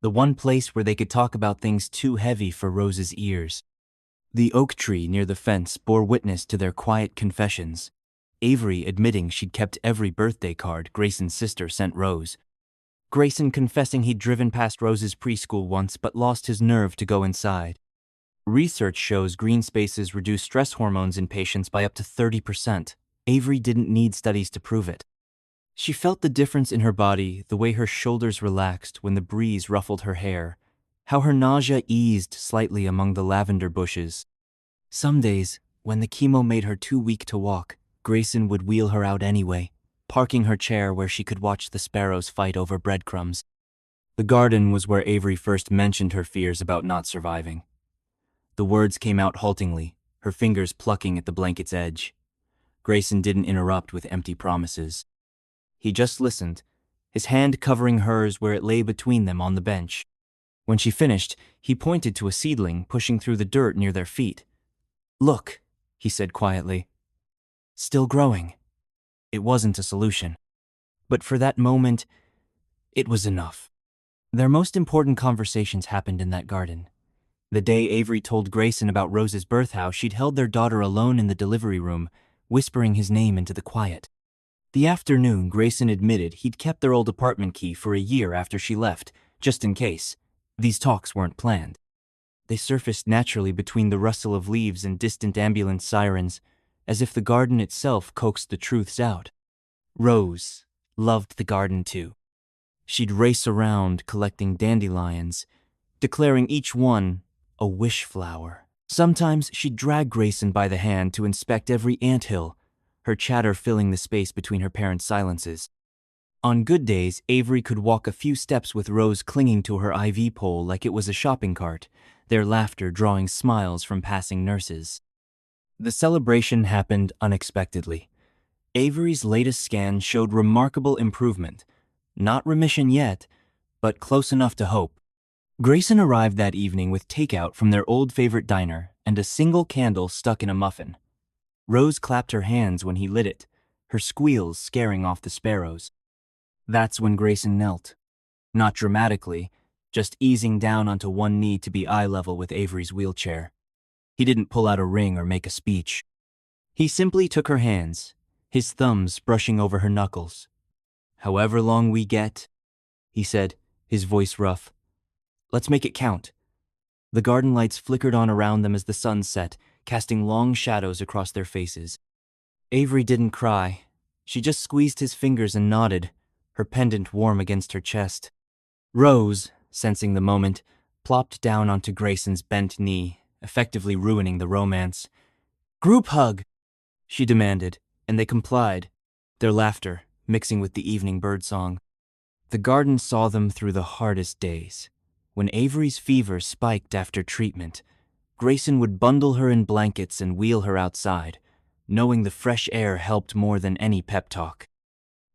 the one place where they could talk about things too heavy for Rose's ears. The oak tree near the fence bore witness to their quiet confessions, Avery admitting she'd kept every birthday card Grayson's sister sent Rose. Grayson confessing he'd driven past Rose's preschool once but lost his nerve to go inside. Research shows green spaces reduce stress hormones in patients by up to 30%. Avery didn't need studies to prove it. She felt the difference in her body, the way her shoulders relaxed when the breeze ruffled her hair, how her nausea eased slightly among the lavender bushes. Some days, when the chemo made her too weak to walk, Grayson would wheel her out anyway, parking her chair where she could watch the sparrows fight over breadcrumbs. The garden was where Avery first mentioned her fears about not surviving. The words came out haltingly, her fingers plucking at the blanket's edge. Grayson didn't interrupt with empty promises. He just listened, his hand covering hers where it lay between them on the bench. When she finished, he pointed to a seedling pushing through the dirt near their feet. "Look," he said quietly. "Still growing." It wasn't a solution. But for that moment, it was enough. Their most important conversations happened in that garden. The day Avery told Grayson about Rose's birth, how she'd held their daughter alone in the delivery room, whispering his name into the quiet. The afternoon, Grayson admitted he'd kept their old apartment key for a year after she left, just in case. These talks weren't planned. They surfaced naturally between the rustle of leaves and distant ambulance sirens, as if the garden itself coaxed the truths out. Rose loved the garden too. She'd race around collecting dandelions, declaring each one a wish flower. Sometimes she'd drag Grayson by the hand to inspect every anthill, her chatter filling the space between her parents' silences. On good days, Avery could walk a few steps with Rose clinging to her IV pole like it was a shopping cart, their laughter drawing smiles from passing nurses. The celebration happened unexpectedly. Avery's latest scan showed remarkable improvement. Not remission yet, but close enough to hope. Grayson arrived that evening with takeout from their old favorite diner and a single candle stuck in a muffin. Rose clapped her hands when he lit it, her squeals scaring off the sparrows. That's when Grayson knelt. Not dramatically, just easing down onto one knee to be eye level with Avery's wheelchair. He didn't pull out a ring or make a speech. He simply took her hands, his thumbs brushing over her knuckles. "However long we get," he said, his voice rough. "Let's make it count." The garden lights flickered on around them as the sun set, casting long shadows across their faces. Avery didn't cry. She just squeezed his fingers and nodded, her pendant warm against her chest. Rose, sensing the moment, plopped down onto Grayson's bent knee, effectively ruining the romance. "Group hug," she demanded, and they complied, their laughter mixing with the evening birdsong. The garden saw them through the hardest days. When Avery's fever spiked after treatment, Grayson would bundle her in blankets and wheel her outside, knowing the fresh air helped more than any pep talk.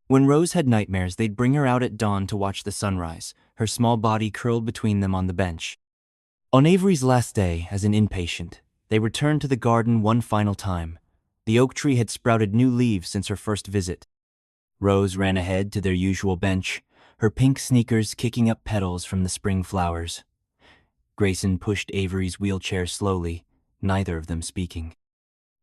When Rose had nightmares, they'd bring her out at dawn to watch the sunrise, her small body curled between them on the bench. On Avery's last day as an inpatient, they returned to the garden one final time. The oak tree had sprouted new leaves since her first visit. Rose ran ahead to their usual bench, her pink sneakers kicking up petals from the spring flowers. Grayson pushed Avery's wheelchair slowly, neither of them speaking.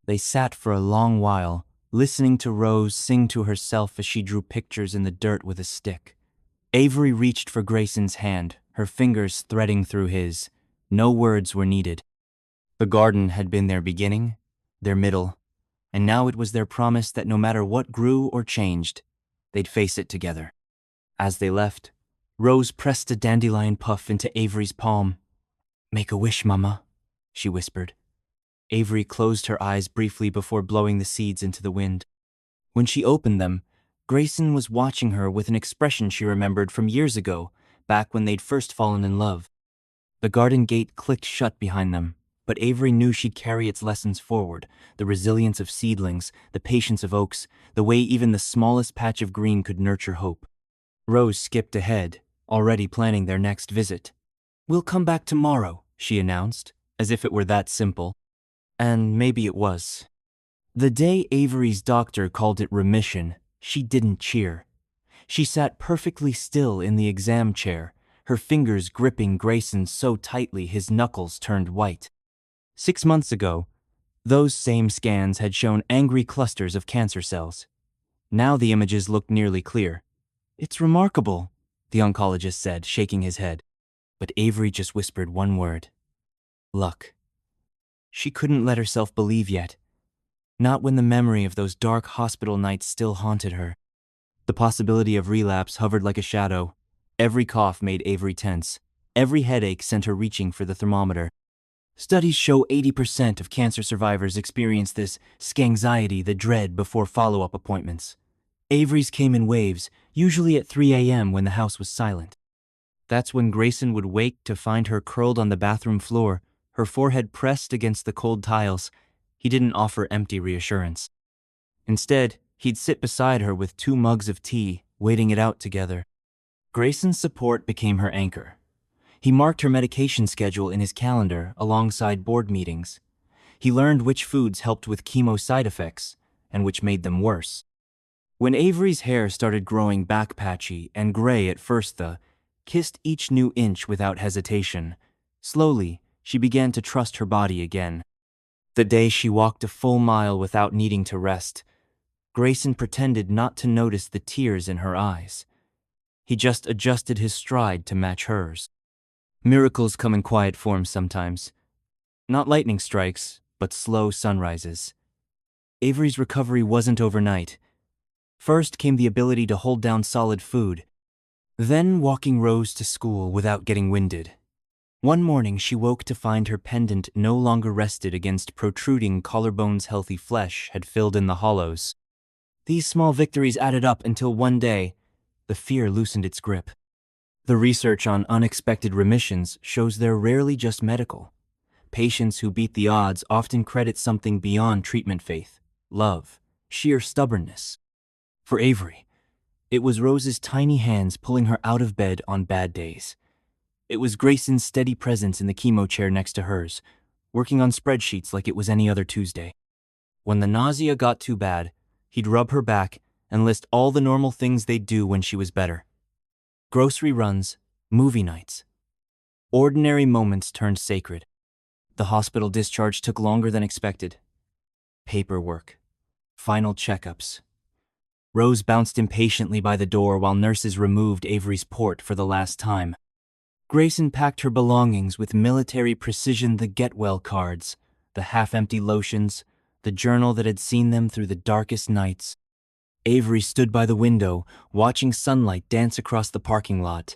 They sat for a long while, listening to Rose sing to herself as she drew pictures in the dirt with a stick. Avery reached for Grayson's hand, her fingers threading through his. No words were needed. The garden had been their beginning, their middle, and now it was their promise that no matter what grew or changed, they'd face it together. As they left, Rose pressed a dandelion puff into Avery's palm. "Make a wish, Mama," she whispered. Avery closed her eyes briefly before blowing the seeds into the wind. When she opened them, Grayson was watching her with an expression she remembered from years ago, back when they'd first fallen in love. The garden gate clicked shut behind them, but Avery knew she'd carry its lessons forward: the resilience of seedlings, the patience of oaks, the way even the smallest patch of green could nurture hope. Rose skipped ahead, already planning their next visit. "We'll come back tomorrow," she announced, as if it were that simple. And maybe it was. The day Avery's doctor called it remission, she didn't cheer. She sat perfectly still in the exam chair, her fingers gripping Grayson so tightly his knuckles turned white. 6 months ago, those same scans had shown angry clusters of cancer cells. Now the images looked nearly clear. "It's remarkable," the oncologist said, shaking his head. But Avery just whispered one word: luck. She couldn't let herself believe yet. Not when the memory of those dark hospital nights still haunted her. The possibility of relapse hovered like a shadow. Every cough made Avery tense. Every headache sent her reaching for the thermometer. Studies show 80% of cancer survivors experience this scanxiety, the dread before follow-up appointments. Avery's came in waves, usually at 3 a.m. when the house was silent. That's when Grayson would wake to find her curled on the bathroom floor, her forehead pressed against the cold tiles. He didn't offer empty reassurance. Instead, he'd sit beside her with 2 mugs of tea, waiting it out together. Grayson's support became her anchor. He marked her medication schedule in his calendar alongside board meetings. He learned which foods helped with chemo side effects and which made them worse. When Avery's hair started growing back patchy and gray at first, kissed each new inch without hesitation. Slowly, she began to trust her body again. The day she walked a full mile without needing to rest, Grayson pretended not to notice the tears in her eyes. He just adjusted his stride to match hers. Miracles come in quiet form sometimes. Not lightning strikes, but slow sunrises. Avery's recovery wasn't overnight. First came the ability to hold down solid food, then walking Rose to school without getting winded. One morning she woke to find her pendant no longer rested against protruding collarbones. Healthy flesh had filled in the hollows. These small victories added up until one day, the fear loosened its grip. The research on unexpected remissions shows they're rarely just medical. Patients who beat the odds often credit something beyond treatment: faith, love, sheer stubbornness. For Avery, it was Rose's tiny hands pulling her out of bed on bad days. It was Grayson's steady presence in the chemo chair next to hers, working on spreadsheets like it was any other Tuesday. When the nausea got too bad, he'd rub her back and list all the normal things they'd do when she was better. Grocery runs, movie nights. Ordinary moments turned sacred. The hospital discharge took longer than expected. Paperwork. Final checkups. Rose bounced impatiently by the door while nurses removed Avery's port for the last time. Grayson packed her belongings with military precision: the get well cards, the half-empty lotions, the journal that had seen them through the darkest nights. Avery stood by the window, watching sunlight dance across the parking lot.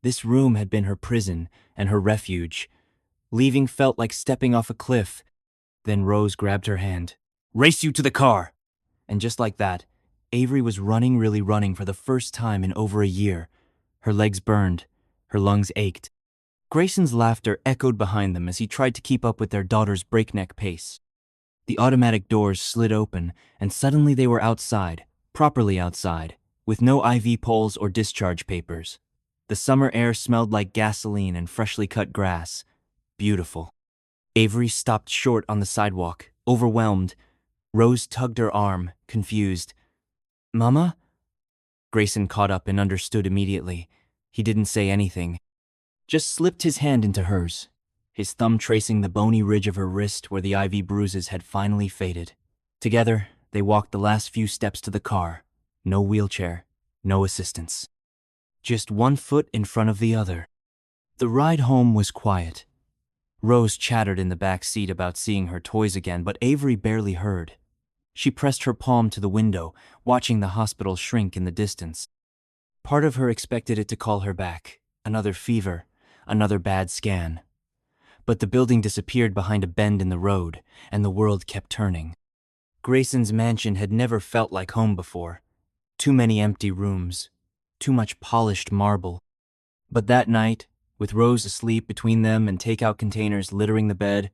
This room had been her prison and her refuge. Leaving felt like stepping off a cliff. Then Rose grabbed her hand. "Race you to the car!" And just like that, Avery was running, really running, for the first time in over a year. Her legs burned. Her lungs ached. Grayson's laughter echoed behind them as he tried to keep up with their daughter's breakneck pace. The automatic doors slid open, and suddenly they were outside, properly outside, with no IV poles or discharge papers. The summer air smelled like gasoline and freshly cut grass. Beautiful. Avery stopped short on the sidewalk, overwhelmed. Rose tugged her arm, confused. "Mama?" Grayson caught up and understood immediately. He didn't say anything, just slipped his hand into hers, his thumb tracing the bony ridge of her wrist where the IV bruises had finally faded. Together, they walked the last few steps to the car. No wheelchair, no assistance. Just one foot in front of the other. The ride home was quiet. Rose chattered in the back seat about seeing her toys again, but Avery barely heard. She pressed her palm to the window, watching the hospital shrink in the distance. Part of her expected it to call her back. Another fever, another bad scan. But the building disappeared behind a bend in the road, and the world kept turning. Grayson's mansion had never felt like home before. Too many empty rooms, too much polished marble. But that night, with Rose asleep between them and takeout containers littering the bed,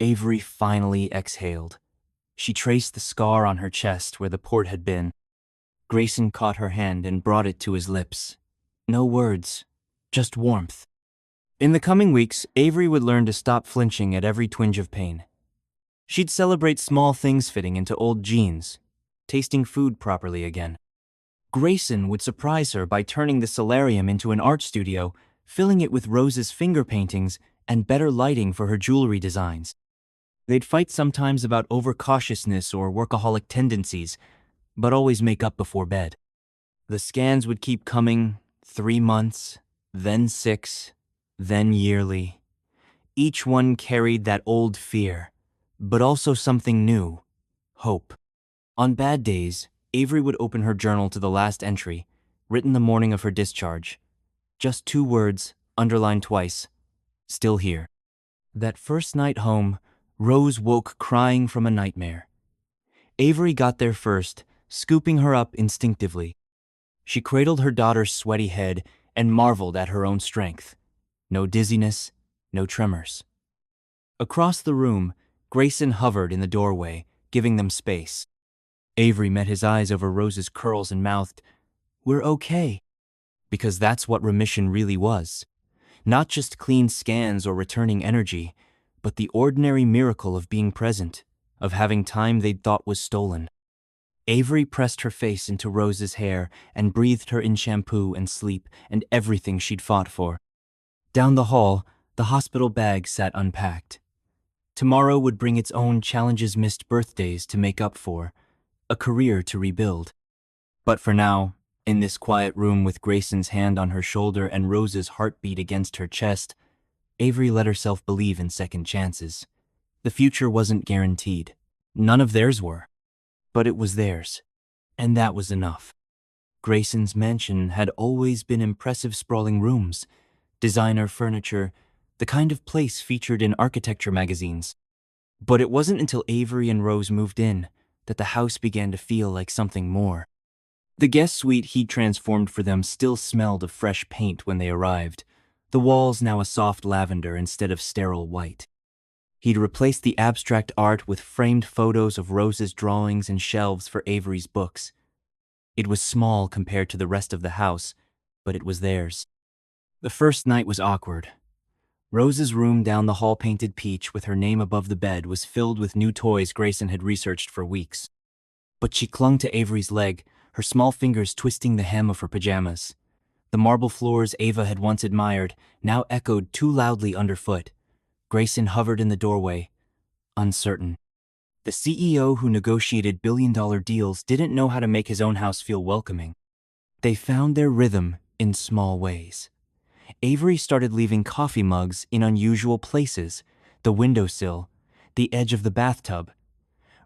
Avery finally exhaled. She traced the scar on her chest where the port had been. Grayson caught her hand and brought it to his lips. No words, just warmth. In the coming weeks, Avery would learn to stop flinching at every twinge of pain. She'd celebrate small things fitting into old jeans, tasting food properly again. Grayson would surprise her by turning the solarium into an art studio, filling it with Rose's finger paintings and better lighting for her jewelry designs. They'd fight sometimes about overcautiousness or workaholic tendencies, but always make up before bed. The scans would keep coming, 3 months, then 6, then yearly. Each one carried that old fear, but also something new, hope. On bad days, Avery would open her journal to the last entry, written the morning of her discharge. Just 2 words, underlined twice, still here. That first night home, Rose woke crying from a nightmare. Avery got there first, scooping her up instinctively. She cradled her daughter's sweaty head and marveled at her own strength. No dizziness, no tremors. Across the room, Grayson hovered in the doorway, giving them space. Avery met his eyes over Rose's curls and mouthed, "We're okay." Because that's what remission really was. Not just clean scans or returning energy, but the ordinary miracle of being present, of having time they'd thought was stolen. Avery pressed her face into Rose's hair and breathed her in shampoo and sleep and everything she'd fought for. Down the hall, the hospital bag sat unpacked. Tomorrow would bring its own challenges, missed birthdays to make up for, a career to rebuild. But for now, in this quiet room with Grayson's hand on her shoulder and Rose's heartbeat against her chest, Avery let herself believe in second chances. The future wasn't guaranteed. None of theirs were. But it was theirs. And that was enough. Grayson's mansion had always been impressive sprawling rooms, designer furniture, the kind of place featured in architecture magazines. But it wasn't until Avery and Rose moved in that the house began to feel like something more. The guest suite he'd transformed for them still smelled of fresh paint when they arrived, the walls now a soft lavender instead of sterile white. He'd replaced the abstract art with framed photos of Rose's drawings and shelves for Avery's books. It was small compared to the rest of the house, but it was theirs. The first night was awkward. Rose's room down the hall, painted peach with her name above the bed, was filled with new toys Grayson had researched for weeks. But she clung to Avery's leg, her small fingers twisting the hem of her pajamas. The marble floors Ava had once admired now echoed too loudly underfoot. Grayson hovered in the doorway, uncertain. The CEO who negotiated billion-dollar deals didn't know how to make his own house feel welcoming. They found their rhythm in small ways. Avery started leaving coffee mugs in unusual places, the windowsill, the edge of the bathtub.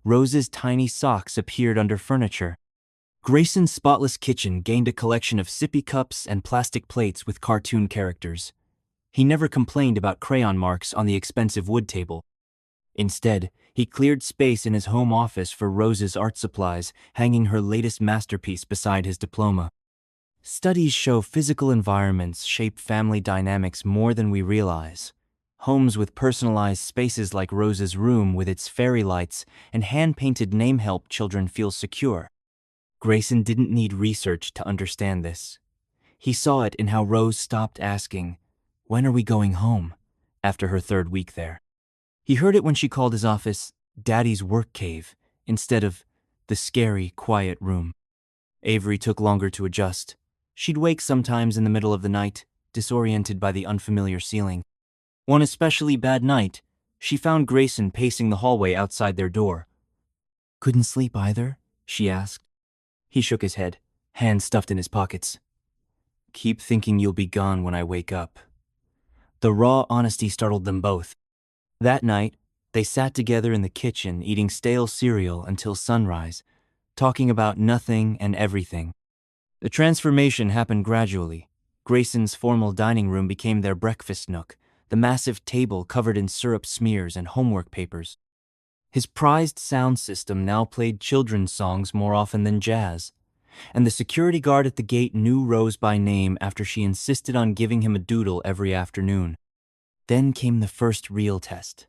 Rose's tiny socks appeared under furniture. Grayson's spotless kitchen gained a collection of sippy cups and plastic plates with cartoon characters. He never complained about crayon marks on the expensive wood table. Instead, he cleared space in his home office for Rose's art supplies, hanging her latest masterpiece beside his diploma. Studies show physical environments shape family dynamics more than we realize. Homes with personalized spaces like Rose's room with its fairy lights and hand-painted name help children feel secure. Grayson didn't need research to understand this. He saw it in how Rose stopped asking, "When are we going home?" after her 3rd week there. He heard it when she called his office Daddy's work cave instead of the scary, quiet room. Avery took longer to adjust. She'd wake sometimes in the middle of the night, disoriented by the unfamiliar ceiling. One especially bad night, she found Grayson pacing the hallway outside their door. "Couldn't sleep either?" she asked. He shook his head, hands stuffed in his pockets. "Keep thinking you'll be gone when I wake up." The raw honesty startled them both. That night, they sat together in the kitchen eating stale cereal until sunrise, talking about nothing and everything. The transformation happened gradually. Grayson's formal dining room became their breakfast nook, the massive table covered in syrup smears and homework papers. His prized sound system now played children's songs more often than jazz, and the security guard at the gate knew Rose by name after she insisted on giving him a doodle every afternoon. Then came the first real test.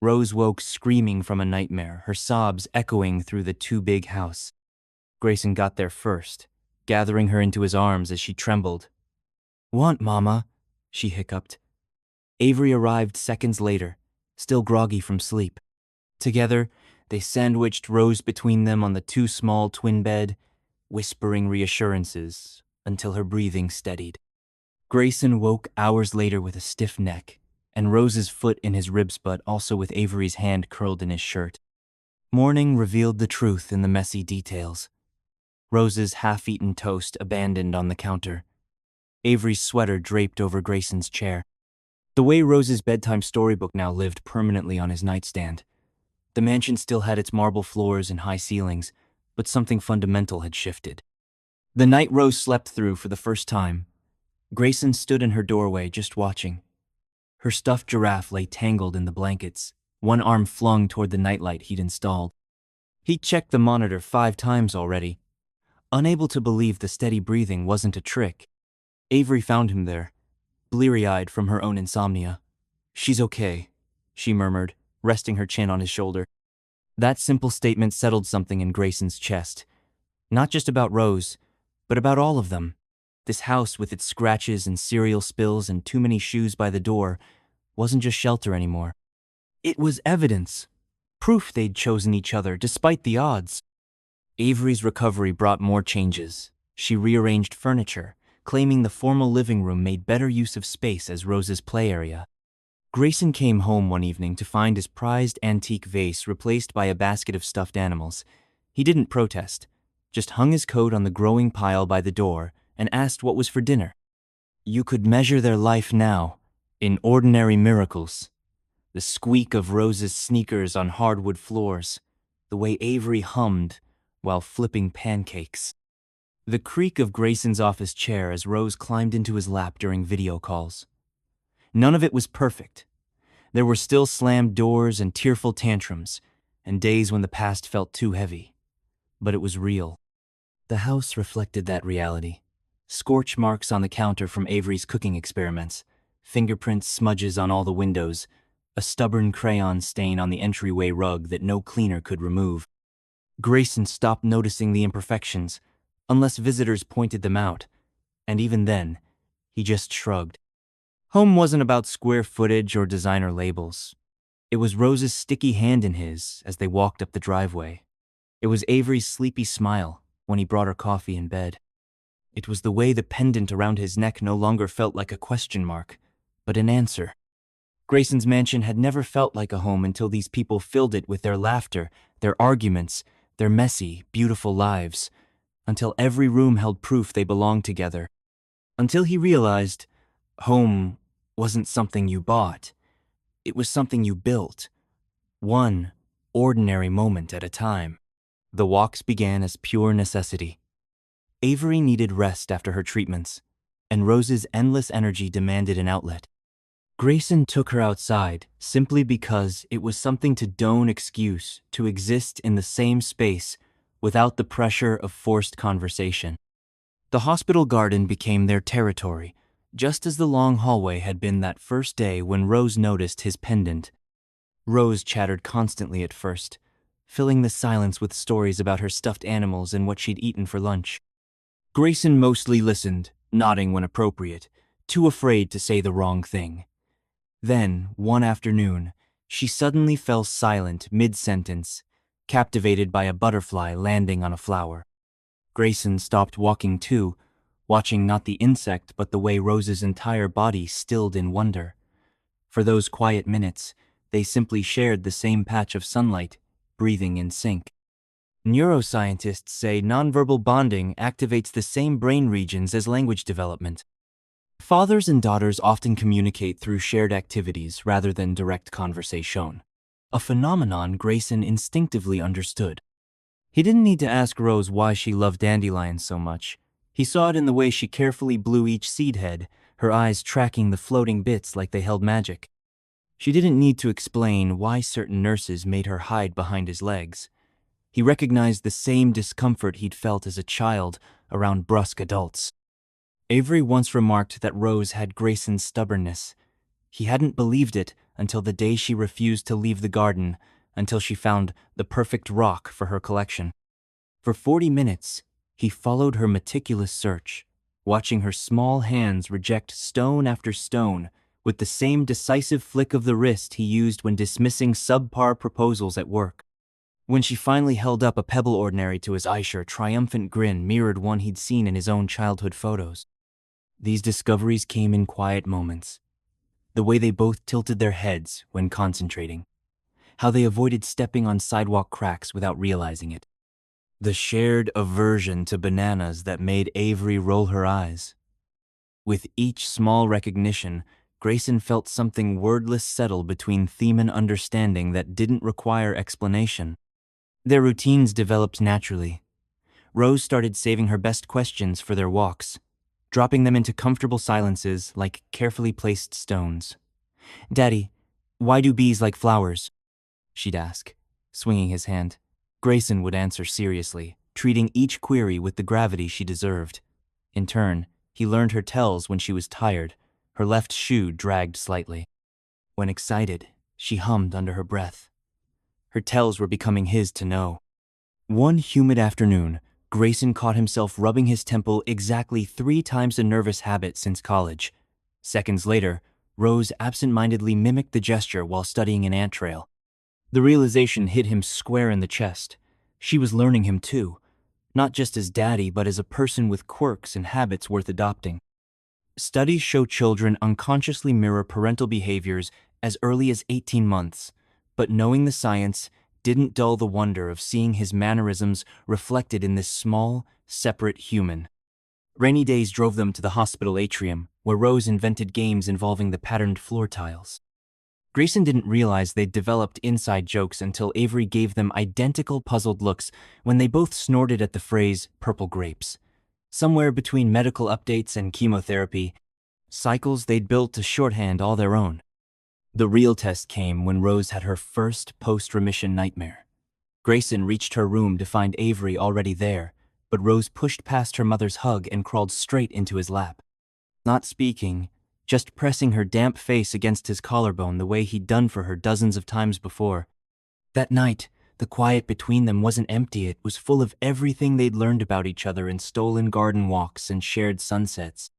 Rose woke screaming from a nightmare, her sobs echoing through the too-big house. Grayson got there first, gathering her into his arms as she trembled. "Want, Mama?" she hiccuped. Avery arrived seconds later, still groggy from sleep. Together, they sandwiched Rose between them on the too small twin bed, whispering reassurances until her breathing steadied. Grayson woke hours later with a stiff neck, and Rose's foot in his ribs, but also with Avery's hand curled in his shirt. Morning revealed the truth in the messy details. Rose's half-eaten toast abandoned on the counter. Avery's sweater draped over Grayson's chair. The way Rose's bedtime storybook now lived permanently on his nightstand. The mansion still had its marble floors and high ceilings, but something fundamental had shifted. The night Rose slept through for the first time, Grayson stood in her doorway just watching. Her stuffed giraffe lay tangled in the blankets, one arm flung toward the nightlight he'd installed. He'd checked the monitor 5 times already, unable to believe the steady breathing wasn't a trick. Avery found him there, bleary-eyed from her own insomnia. "She's okay," she murmured, resting her chin on his shoulder. That simple statement settled something in Grayson's chest. Not just about Rose, but about all of them. This house, with its scratches and cereal spills and too many shoes by the door, wasn't just shelter anymore. It was evidence, proof they'd chosen each other despite the odds. Avery's recovery brought more changes. She rearranged furniture, claiming the formal living room made better use of space as Rose's play area. Grayson came home one evening to find his prized antique vase replaced by a basket of stuffed animals. He didn't protest, just hung his coat on the growing pile by the door and asked what was for dinner. You could measure their life now in ordinary miracles. The squeak of Rose's sneakers on hardwood floors, the way Avery hummed while flipping pancakes. The creak of Grayson's office chair as Rose climbed into his lap during video calls. None of it was perfect. There were still slammed doors and tearful tantrums, and days when the past felt too heavy. But it was real. The house reflected that reality. Scorch marks on the counter from Avery's cooking experiments, fingerprints, smudges on all the windows, a stubborn crayon stain on the entryway rug that no cleaner could remove. Grayson stopped noticing the imperfections, unless visitors pointed them out, and even then, he just shrugged. Home wasn't about square footage or designer labels. It was Rose's sticky hand in his as they walked up the driveway. It was Avery's sleepy smile when he brought her coffee in bed. It was the way the pendant around his neck no longer felt like a question mark, but an answer. Grayson's mansion had never felt like a home until these people filled it with their laughter, their arguments, their messy, beautiful lives, until every room held proof they belonged together. Until he realized home wasn't something you bought. It was something you built, one ordinary moment at a time. The walks began as pure necessity. Avery needed rest after her treatments, and Rose's endless energy demanded an outlet. Grayson took her outside simply because it was something to don't excuse to exist in the same space without the pressure of forced conversation. The hospital garden became their territory, just as the long hallway had been that first day when Rose noticed his pendant. Rose chattered constantly at first, filling the silence with stories about her stuffed animals and what she'd eaten for lunch. Grayson mostly listened, nodding when appropriate, too afraid to say the wrong thing. Then, one afternoon, she suddenly fell silent mid-sentence, captivated by a butterfly landing on a flower. Grayson stopped walking too, watching not the insect but the way Rose's entire body stilled in wonder. For those quiet minutes, they simply shared the same patch of sunlight, breathing in sync. Neuroscientists say nonverbal bonding activates the same brain regions as language development. Fathers and daughters often communicate through shared activities rather than direct conversation, a phenomenon Grayson instinctively understood. He didn't need to ask Rose why she loved dandelions so much. He saw it in the way she carefully blew each seed head, her eyes tracking the floating bits like they held magic. She didn't need to explain why certain nurses made her hide behind his legs. He recognized the same discomfort he'd felt as a child around brusque adults. Avery once remarked that Rose had Grayson's stubbornness. He hadn't believed it until the day she refused to leave the garden, until she found the perfect rock for her collection. For 40 minutes, he followed her meticulous search, watching her small hands reject stone after stone with the same decisive flick of the wrist he used when dismissing subpar proposals at work. When she finally held up a pebble ordinary to his eyes, her triumphant grin mirrored one he'd seen in his own childhood photos. These discoveries came in quiet moments. The way they both tilted their heads when concentrating. How they avoided stepping on sidewalk cracks without realizing it. The shared aversion to bananas that made Avery roll her eyes. With each small recognition, Grayson felt something wordless settle between theme and understanding that didn't require explanation. Their routines developed naturally. Rose started saving her best questions for their walks, dropping them into comfortable silences like carefully placed stones. "Daddy, why do bees like flowers?" she'd ask, swinging his hand. Grayson would answer seriously, treating each query with the gravity she deserved. In turn, he learned her tells when she was tired, her left shoe dragged slightly. When excited, she hummed under her breath. Her tells were becoming his to know. One humid afternoon, Grayson caught himself rubbing his temple exactly 3 times a nervous habit since college. Seconds later, Rose absent-mindedly mimicked the gesture while studying an ant trail. The realization hit him square in the chest. She was learning him too, not just as daddy, but as a person with quirks and habits worth adopting. Studies show children unconsciously mirror parental behaviors as early as 18 months, but knowing the science didn't dull the wonder of seeing his mannerisms reflected in this small, separate human. Rainy days drove them to the hospital atrium, where Rose invented games involving the patterned floor tiles. Grayson didn't realize they'd developed inside jokes until Avery gave them identical puzzled looks when they both snorted at the phrase "purple grapes." Somewhere between medical updates and chemotherapy, cycles they'd built to shorthand all their own. The real test came when Rose had her first post-remission nightmare. Grayson reached her room to find Avery already there, but Rose pushed past her mother's hug and crawled straight into his lap. Not speaking, just pressing her damp face against his collarbone the way he'd done for her dozens of times before. That night, the quiet between them wasn't empty, it was full of everything they'd learned about each other in stolen garden walks and shared sunsets.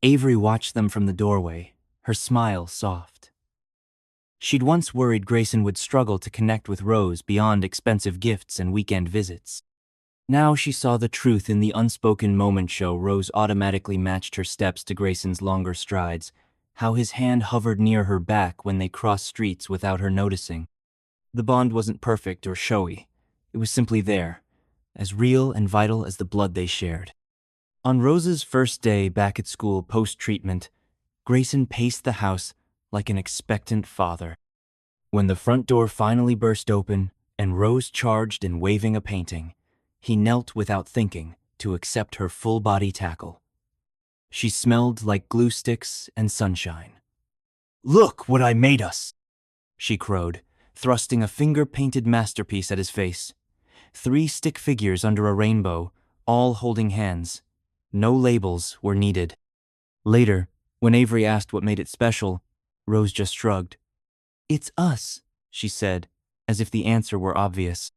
Avery watched them from the doorway, her smile soft. She'd once worried Grayson would struggle to connect with Rose beyond expensive gifts and weekend visits. Now she saw the truth in the unspoken moment show. Rose automatically matched her steps to Grayson's longer strides, how his hand hovered near her back when they crossed streets without her noticing. The bond wasn't perfect or showy. It was simply there, as real and vital as the blood they shared. On Rose's first day back at school post-treatment, Grayson paced the house like an expectant father. When the front door finally burst open and Rose charged in waving a painting, he knelt without thinking to accept her full-body tackle. She smelled like glue sticks and sunshine. "Look what I made us," she crowed, thrusting a finger-painted masterpiece at his face. 3 stick figures under a rainbow, all holding hands. No labels were needed. Later, when Avery asked what made it special, Rose just shrugged. "It's us," she said, as if the answer were obvious.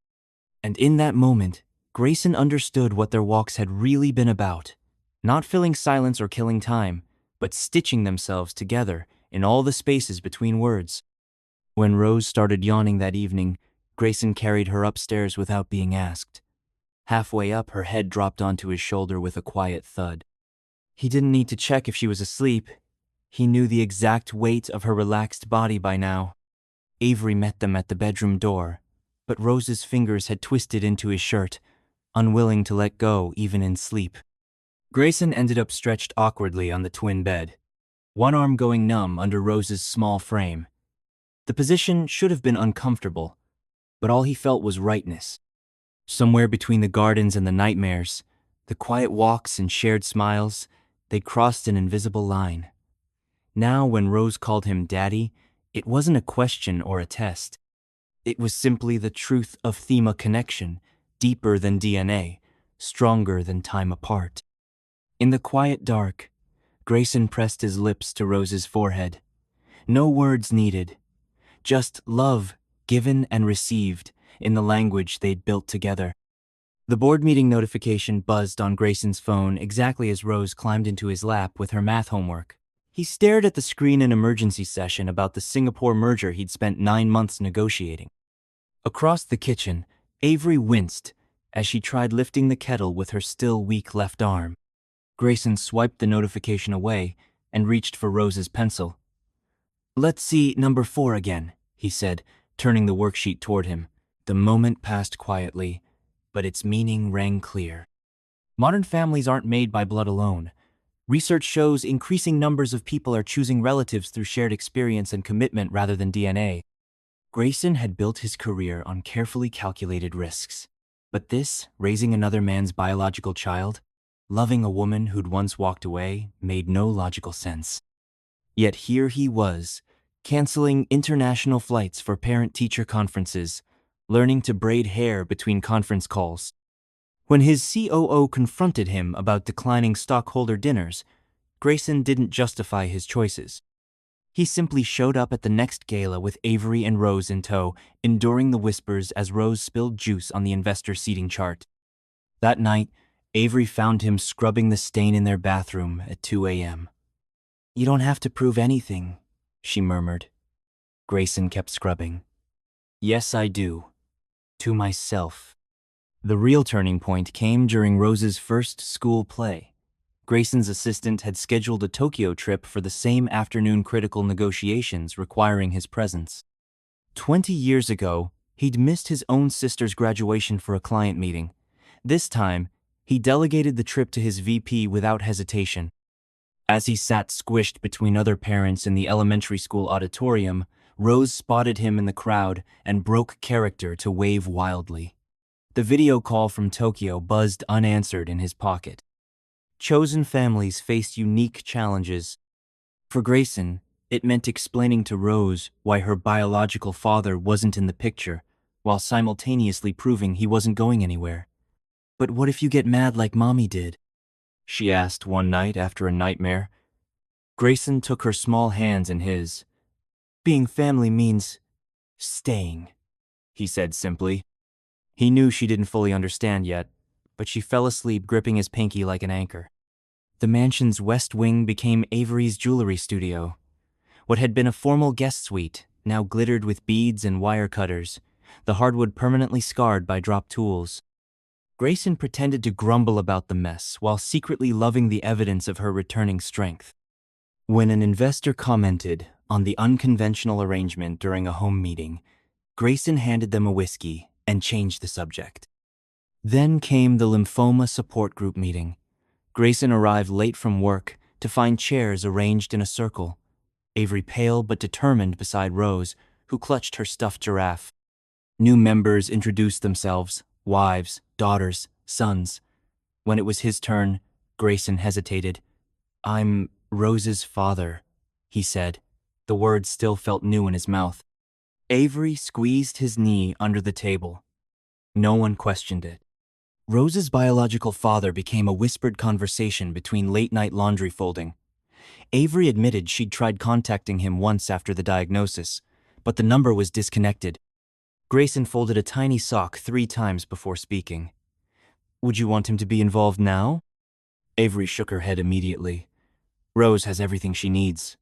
And in that moment, Grayson understood what their walks had really been about. Not filling silence or killing time, but stitching themselves together in all the spaces between words. When Rose started yawning that evening, Grayson carried her upstairs without being asked. Halfway up, her head dropped onto his shoulder with a quiet thud. He didn't need to check if she was asleep. He knew the exact weight of her relaxed body by now. Avery met them at the bedroom door, but Rose's fingers had twisted into his shirt, unwilling to let go even in sleep. Grayson ended up stretched awkwardly on the twin bed, one arm going numb under Rose's small frame. The position should have been uncomfortable, but all he felt was rightness. Somewhere between the gardens and the nightmares, the quiet walks and shared smiles, they'd crossed an invisible line. Now, when Rose called him daddy, it wasn't a question or a test. It was simply the truth of thema connection, deeper than DNA, stronger than time apart. In the quiet dark, Grayson pressed his lips to Rose's forehead. No words needed, just love given and received in the language they'd built together. The board meeting notification buzzed on Grayson's phone exactly as Rose climbed into his lap with her math homework. He stared at the screen in emergency session about the Singapore merger he'd spent 9 months negotiating. Across the kitchen, Avery winced as she tried lifting the kettle with her still weak left arm. Grayson swiped the notification away and reached for Rose's pencil. "Let's see number 4 again," he said, turning the worksheet toward him. The moment passed quietly, but its meaning rang clear. Modern families aren't made by blood alone. Research shows increasing numbers of people are choosing relatives through shared experience and commitment rather than DNA. Grayson had built his career on carefully calculated risks. But this, raising another man's biological child, loving a woman who'd once walked away, made no logical sense. Yet here he was, canceling international flights for parent-teacher conferences, learning to braid hair between conference calls. When his COO confronted him about declining stockholder dinners, Grayson didn't justify his choices. He simply showed up at the next gala with Avery and Rose in tow, enduring the whispers as Rose spilled juice on the investor seating chart. That night, Avery found him scrubbing the stain in their bathroom at 2 a.m. "You don't have to prove anything," she murmured. Grayson kept scrubbing. "Yes, I do. To myself." The real turning point came during Rose's first school play. Grayson's assistant had scheduled a Tokyo trip for the same afternoon, critical negotiations requiring his presence. 20 years ago, he'd missed his own sister's graduation for a client meeting. This time, he delegated the trip to his VP without hesitation. As he sat squished between other parents in the elementary school auditorium, Rose spotted him in the crowd and broke character to wave wildly. The video call from Tokyo buzzed unanswered in his pocket. Chosen families faced unique challenges. For Grayson, it meant explaining to Rose why her biological father wasn't in the picture, while simultaneously proving he wasn't going anywhere. "But what if you get mad like Mommy did?" she asked one night after a nightmare. Grayson took her small hands in his. "Being family means staying," he said simply. He knew she didn't fully understand yet, but she fell asleep gripping his pinky like an anchor. The mansion's west wing became Avery's jewelry studio. What had been a formal guest suite now glittered with beads and wire cutters, the hardwood permanently scarred by dropped tools. Grayson pretended to grumble about the mess while secretly loving the evidence of her returning strength. When an investor commented on the unconventional arrangement during a home meeting, Grayson handed them a whiskey and changed the subject. Then came the lymphoma support group meeting. Grayson arrived late from work to find chairs arranged in a circle, Avery pale but determined beside Rose, who clutched her stuffed giraffe. New members introduced themselves, wives, daughters, sons. When it was his turn, Grayson hesitated. "I'm Rose's father," he said. The words still felt new in his mouth. Avery squeezed his knee under the table. No one questioned it. Rose's biological father became a whispered conversation between late-night laundry folding. Avery admitted she'd tried contacting him once after the diagnosis, but the number was disconnected. Grayson folded a tiny sock 3 times before speaking. "Would you want him to be involved now?" Avery shook her head immediately. "Rose has everything she needs."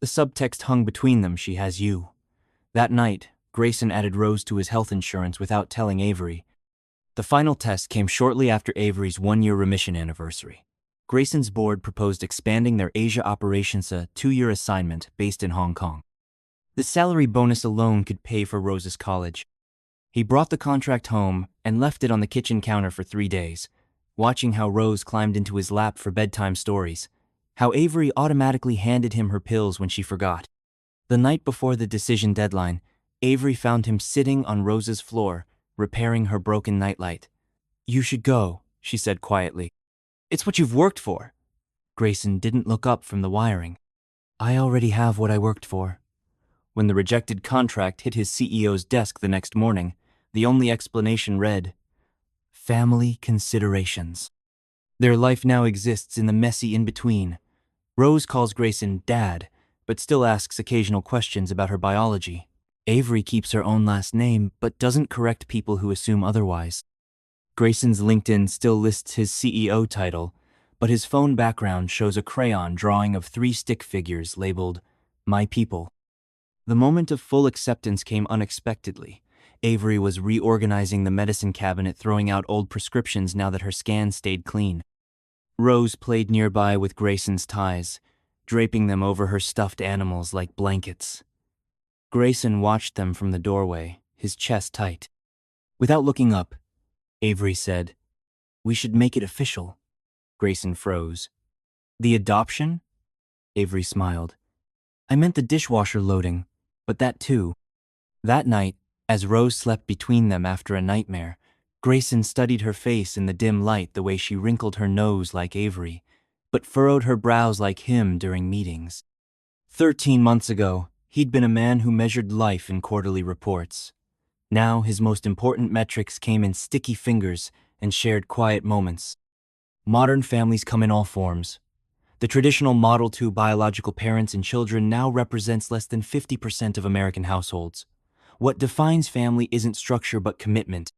The subtext hung between them: "She has you." That night, Grayson added Rose to his health insurance without telling Avery. The final test came shortly after Avery's 1-year remission anniversary. Grayson's board proposed expanding their Asia operations to a 2-year assignment based in Hong Kong. The salary bonus alone could pay for Rose's college. He brought the contract home and left it on the kitchen counter for 3 days, watching how Rose climbed into his lap for bedtime stories, how Avery automatically handed him her pills when she forgot. The night before the decision deadline, Avery found him sitting on Rose's floor, repairing her broken nightlight. "You should go," she said quietly. "It's what you've worked for." Grayson didn't look up from the wiring. I already have what I worked for. When the rejected contract hit his CEO's desk the next morning, the only explanation read, family considerations. Their life now exists in the messy in-between. Rose calls Grayson Dad, but still asks occasional questions about her biology. Avery keeps her own last name, but doesn't correct people who assume otherwise. Grayson's LinkedIn still lists his CEO title, but his phone background shows a crayon drawing of 3 stick figures labeled, My People. The moment of full acceptance came unexpectedly. Avery was reorganizing the medicine cabinet, throwing out old prescriptions now that her scan stayed clean. Rose played nearby with Grayson's ties, draping them over her stuffed animals like blankets. Grayson watched them from the doorway, his chest tight. Without looking up, Avery said, We should make it official. Grayson froze. The adoption? Avery smiled. I meant the dishwasher loading, but that too. That night, as Rose slept between them after a nightmare, Grayson studied her face in the dim light, the way she wrinkled her nose like Avery, but furrowed her brows like him during meetings. 13 months ago, he'd been a man who measured life in quarterly reports. Now his most important metrics came in sticky fingers and shared quiet moments. Modern families come in all forms. The traditional Model 2 biological parents and children now represents less than 50% of American households. What defines family isn't structure but commitment.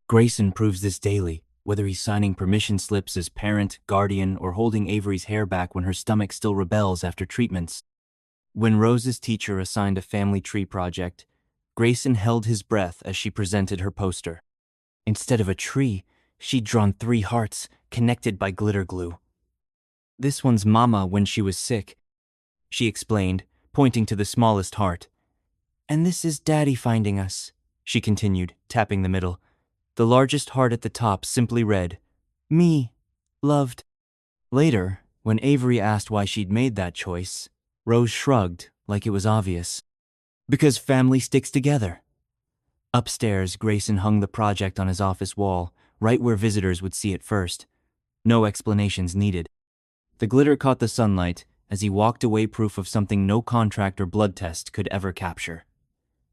Grayson proves this daily, whether he's signing permission slips as parent, guardian, or holding Avery's hair back when her stomach still rebels after treatments. When Rose's teacher assigned a family tree project, Grayson held his breath as she presented her poster. Instead of a tree, she'd drawn 3 hearts, connected by glitter glue. This one's Mama when she was sick, she explained, pointing to the smallest heart. And this is Daddy finding us, she continued, tapping the middle. The largest heart at the top simply read, Me, loved. Later, when Avery asked why she'd made that choice, Rose shrugged like it was obvious. Because family sticks together. Upstairs, Grayson hung the project on his office wall, right where visitors would see it first. No explanations needed. The glitter caught the sunlight as he walked away, proof of something no contract or blood test could ever capture.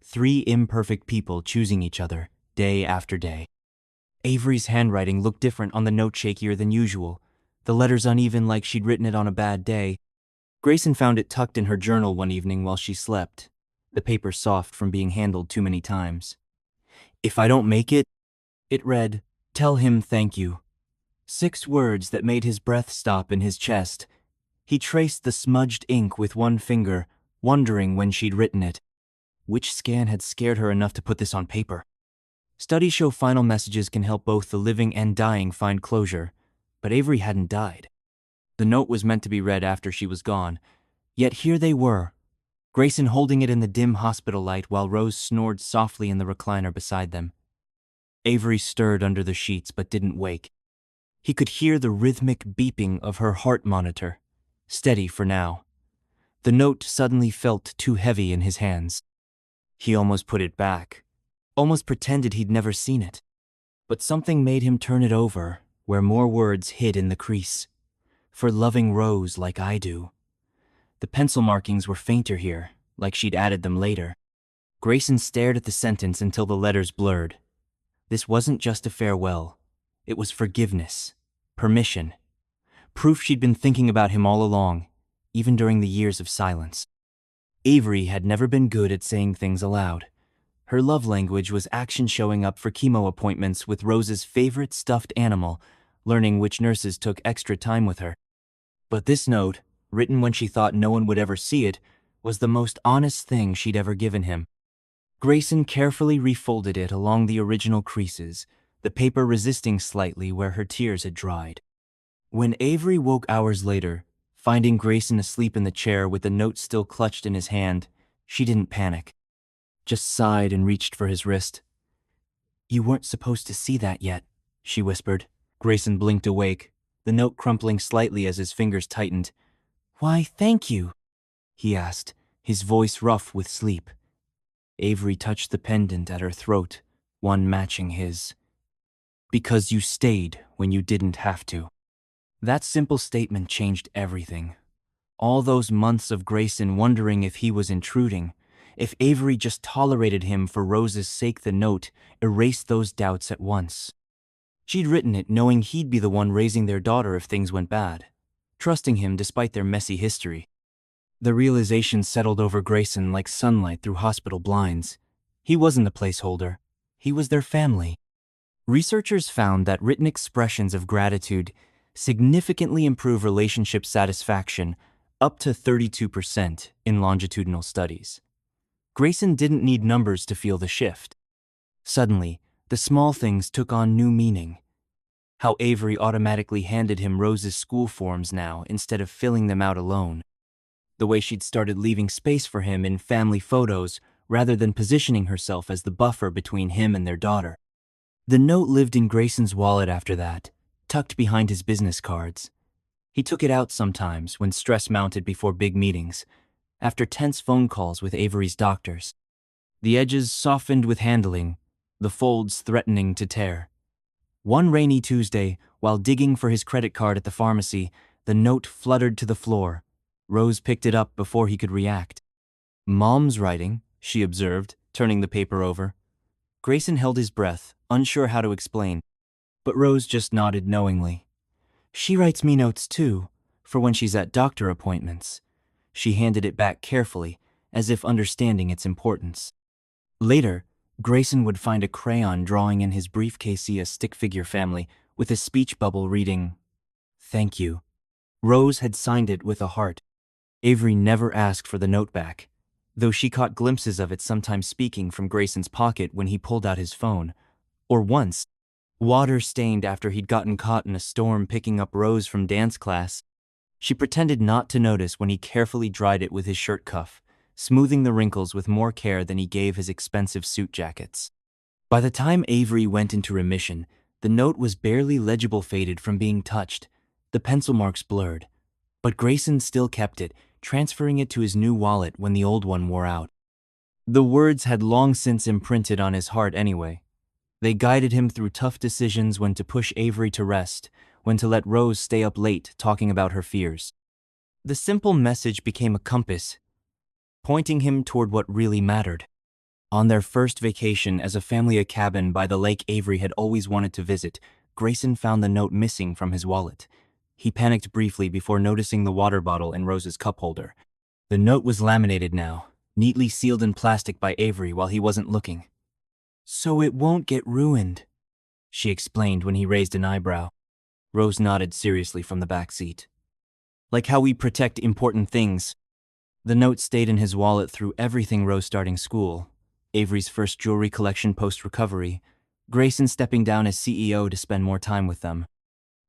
3 imperfect people choosing each other, day after day. Avery's handwriting looked different on the note, shakier than usual, the letters uneven like she'd written it on a bad day. Grayson found it tucked in her journal one evening while she slept, the paper soft from being handled too many times. If I don't make it, it read, tell him thank you. 6 words that made his breath stop in his chest. He traced the smudged ink with one finger, wondering when she'd written it. Which scan had scared her enough to put this on paper? Studies show final messages can help both the living and dying find closure, but Avery hadn't died. The note was meant to be read after she was gone, yet here they were, Grayson holding it in the dim hospital light while Rose snored softly in the recliner beside them. Avery stirred under the sheets but didn't wake. He could hear the rhythmic beeping of her heart monitor, steady for now. The note suddenly felt too heavy in his hands. He almost put it back, almost pretended he'd never seen it. But something made him turn it over, where more words hid in the crease. For loving Rose like I do. The pencil markings were fainter here, like she'd added them later. Grayson stared at the sentence until the letters blurred. This wasn't just a farewell. It was forgiveness, permission, proof she'd been thinking about him all along, even during the years of silence. Avery had never been good at saying things aloud. Her love language was action, showing up for chemo appointments with Rose's favorite stuffed animal, learning which nurses took extra time with her. But this note, written when she thought no one would ever see it, was the most honest thing she'd ever given him. Grayson carefully refolded it along the original creases, the paper resisting slightly where her tears had dried. When Avery woke hours later, finding Grayson asleep in the chair with the note still clutched in his hand, she didn't panic, just sighed and reached for his wrist. You weren't supposed to see that yet, she whispered. Grayson blinked awake, the note crumpling slightly as his fingers tightened. Why, thank you, he asked, his voice rough with sleep. Avery touched the pendant at her throat, one matching his. Because you stayed when you didn't have to. That simple statement changed everything. All those months of Grayson wondering if he was intruding, if Avery just tolerated him for Rose's sake, the note erased those doubts at once. She'd written it knowing he'd be the one raising their daughter if things went bad, trusting him despite their messy history. The realization settled over Grayson like sunlight through hospital blinds. He wasn't a placeholder. He was their family. Researchers found that written expressions of gratitude significantly improve relationship satisfaction up to 32% in longitudinal studies. Grayson didn't need numbers to feel the shift. Suddenly, the small things took on new meaning. How Avery automatically handed him Rose's school forms now instead of filling them out alone. The way she'd started leaving space for him in family photos rather than positioning herself as the buffer between him and their daughter. The note lived in Grayson's wallet after that, tucked behind his business cards. He took it out sometimes when stress mounted before big meetings, after tense phone calls with Avery's doctors. The edges softened with handling, the folds threatening to tear. One rainy Tuesday, while digging for his credit card at the pharmacy, the note fluttered to the floor. Rose picked it up before he could react. "Mom's writing," she observed, turning the paper over. Grayson held his breath, unsure how to explain, but Rose just nodded knowingly. "She writes me notes too, for when she's at doctor appointments." She handed it back carefully, as if understanding its importance. Later, Grayson would find a crayon drawing in his briefcase a stick figure family with a speech bubble reading, "Thank you." Rose had signed it with a heart. Avery never asked for the note back, though she caught glimpses of it sometimes speaking from Grayson's pocket when he pulled out his phone. Or once, water-stained after he'd gotten caught in a storm picking up Rose from dance class. She pretended not to notice when he carefully dried it with his shirt cuff, smoothing the wrinkles with more care than he gave his expensive suit jackets. By the time Avery went into remission, the note was barely legible, faded from being touched, the pencil marks blurred. But Grayson still kept it, transferring it to his new wallet when the old one wore out. The words had long since imprinted on his heart anyway. They guided him through tough decisions, when to push Avery to rest, when to let Rose stay up late talking about her fears. The simple message became a compass, pointing him toward what really mattered. On their first vacation as a family, a cabin by the lake Avery had always wanted to visit, Grayson found the note missing from his wallet. He panicked briefly before noticing the water bottle in Rose's cup holder. The note was laminated now, neatly sealed in plastic by Avery while he wasn't looking. "So it won't get ruined," she explained when he raised an eyebrow. Rose nodded seriously from the back seat. "Like how we protect important things." The note stayed in his wallet through everything: Rose starting school, Avery's first jewelry collection post-recovery, Grayson stepping down as CEO to spend more time with them.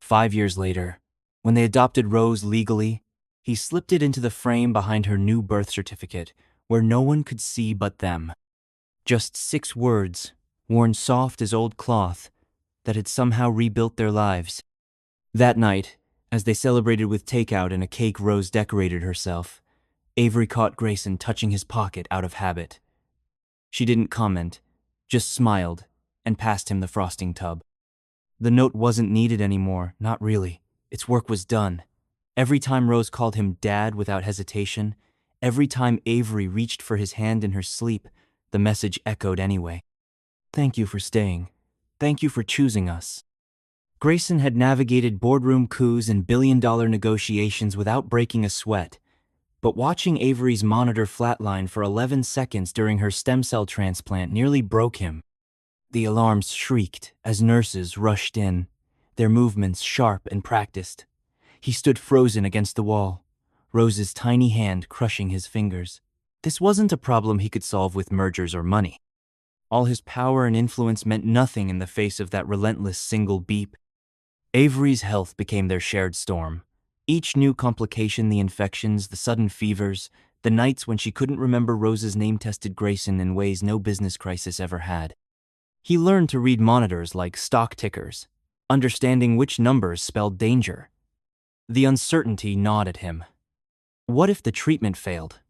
5 years later, when they adopted Rose legally, he slipped it into the frame behind her new birth certificate, where no one could see but them. Just 6 words, worn soft as old cloth, that had somehow rebuilt their lives. That night, as they celebrated with takeout and a cake Rose decorated herself, Avery caught Grayson touching his pocket out of habit. She didn't comment, just smiled, and passed him the frosting tub. The note wasn't needed anymore, not really. Its work was done. Every time Rose called him Dad without hesitation, every time Avery reached for his hand in her sleep, the message echoed anyway. "Thank you for staying. Thank you for choosing us." Grayson had navigated boardroom coups and billion-dollar negotiations without breaking a sweat, but watching Avery's monitor flatline for 11 seconds during her stem cell transplant nearly broke him. The alarms shrieked as nurses rushed in, their movements sharp and practiced. He stood frozen against the wall, Rose's tiny hand crushing his fingers. This wasn't a problem he could solve with mergers or money. All his power and influence meant nothing in the face of that relentless single beep. Avery's health became their shared storm. Each new complication, the infections, the sudden fevers, the nights when she couldn't remember Rose's name, tested Grayson in ways no business crisis ever had. He learned to read monitors like stock tickers, understanding which numbers spelled danger. The uncertainty gnawed at him. What if the treatment failed?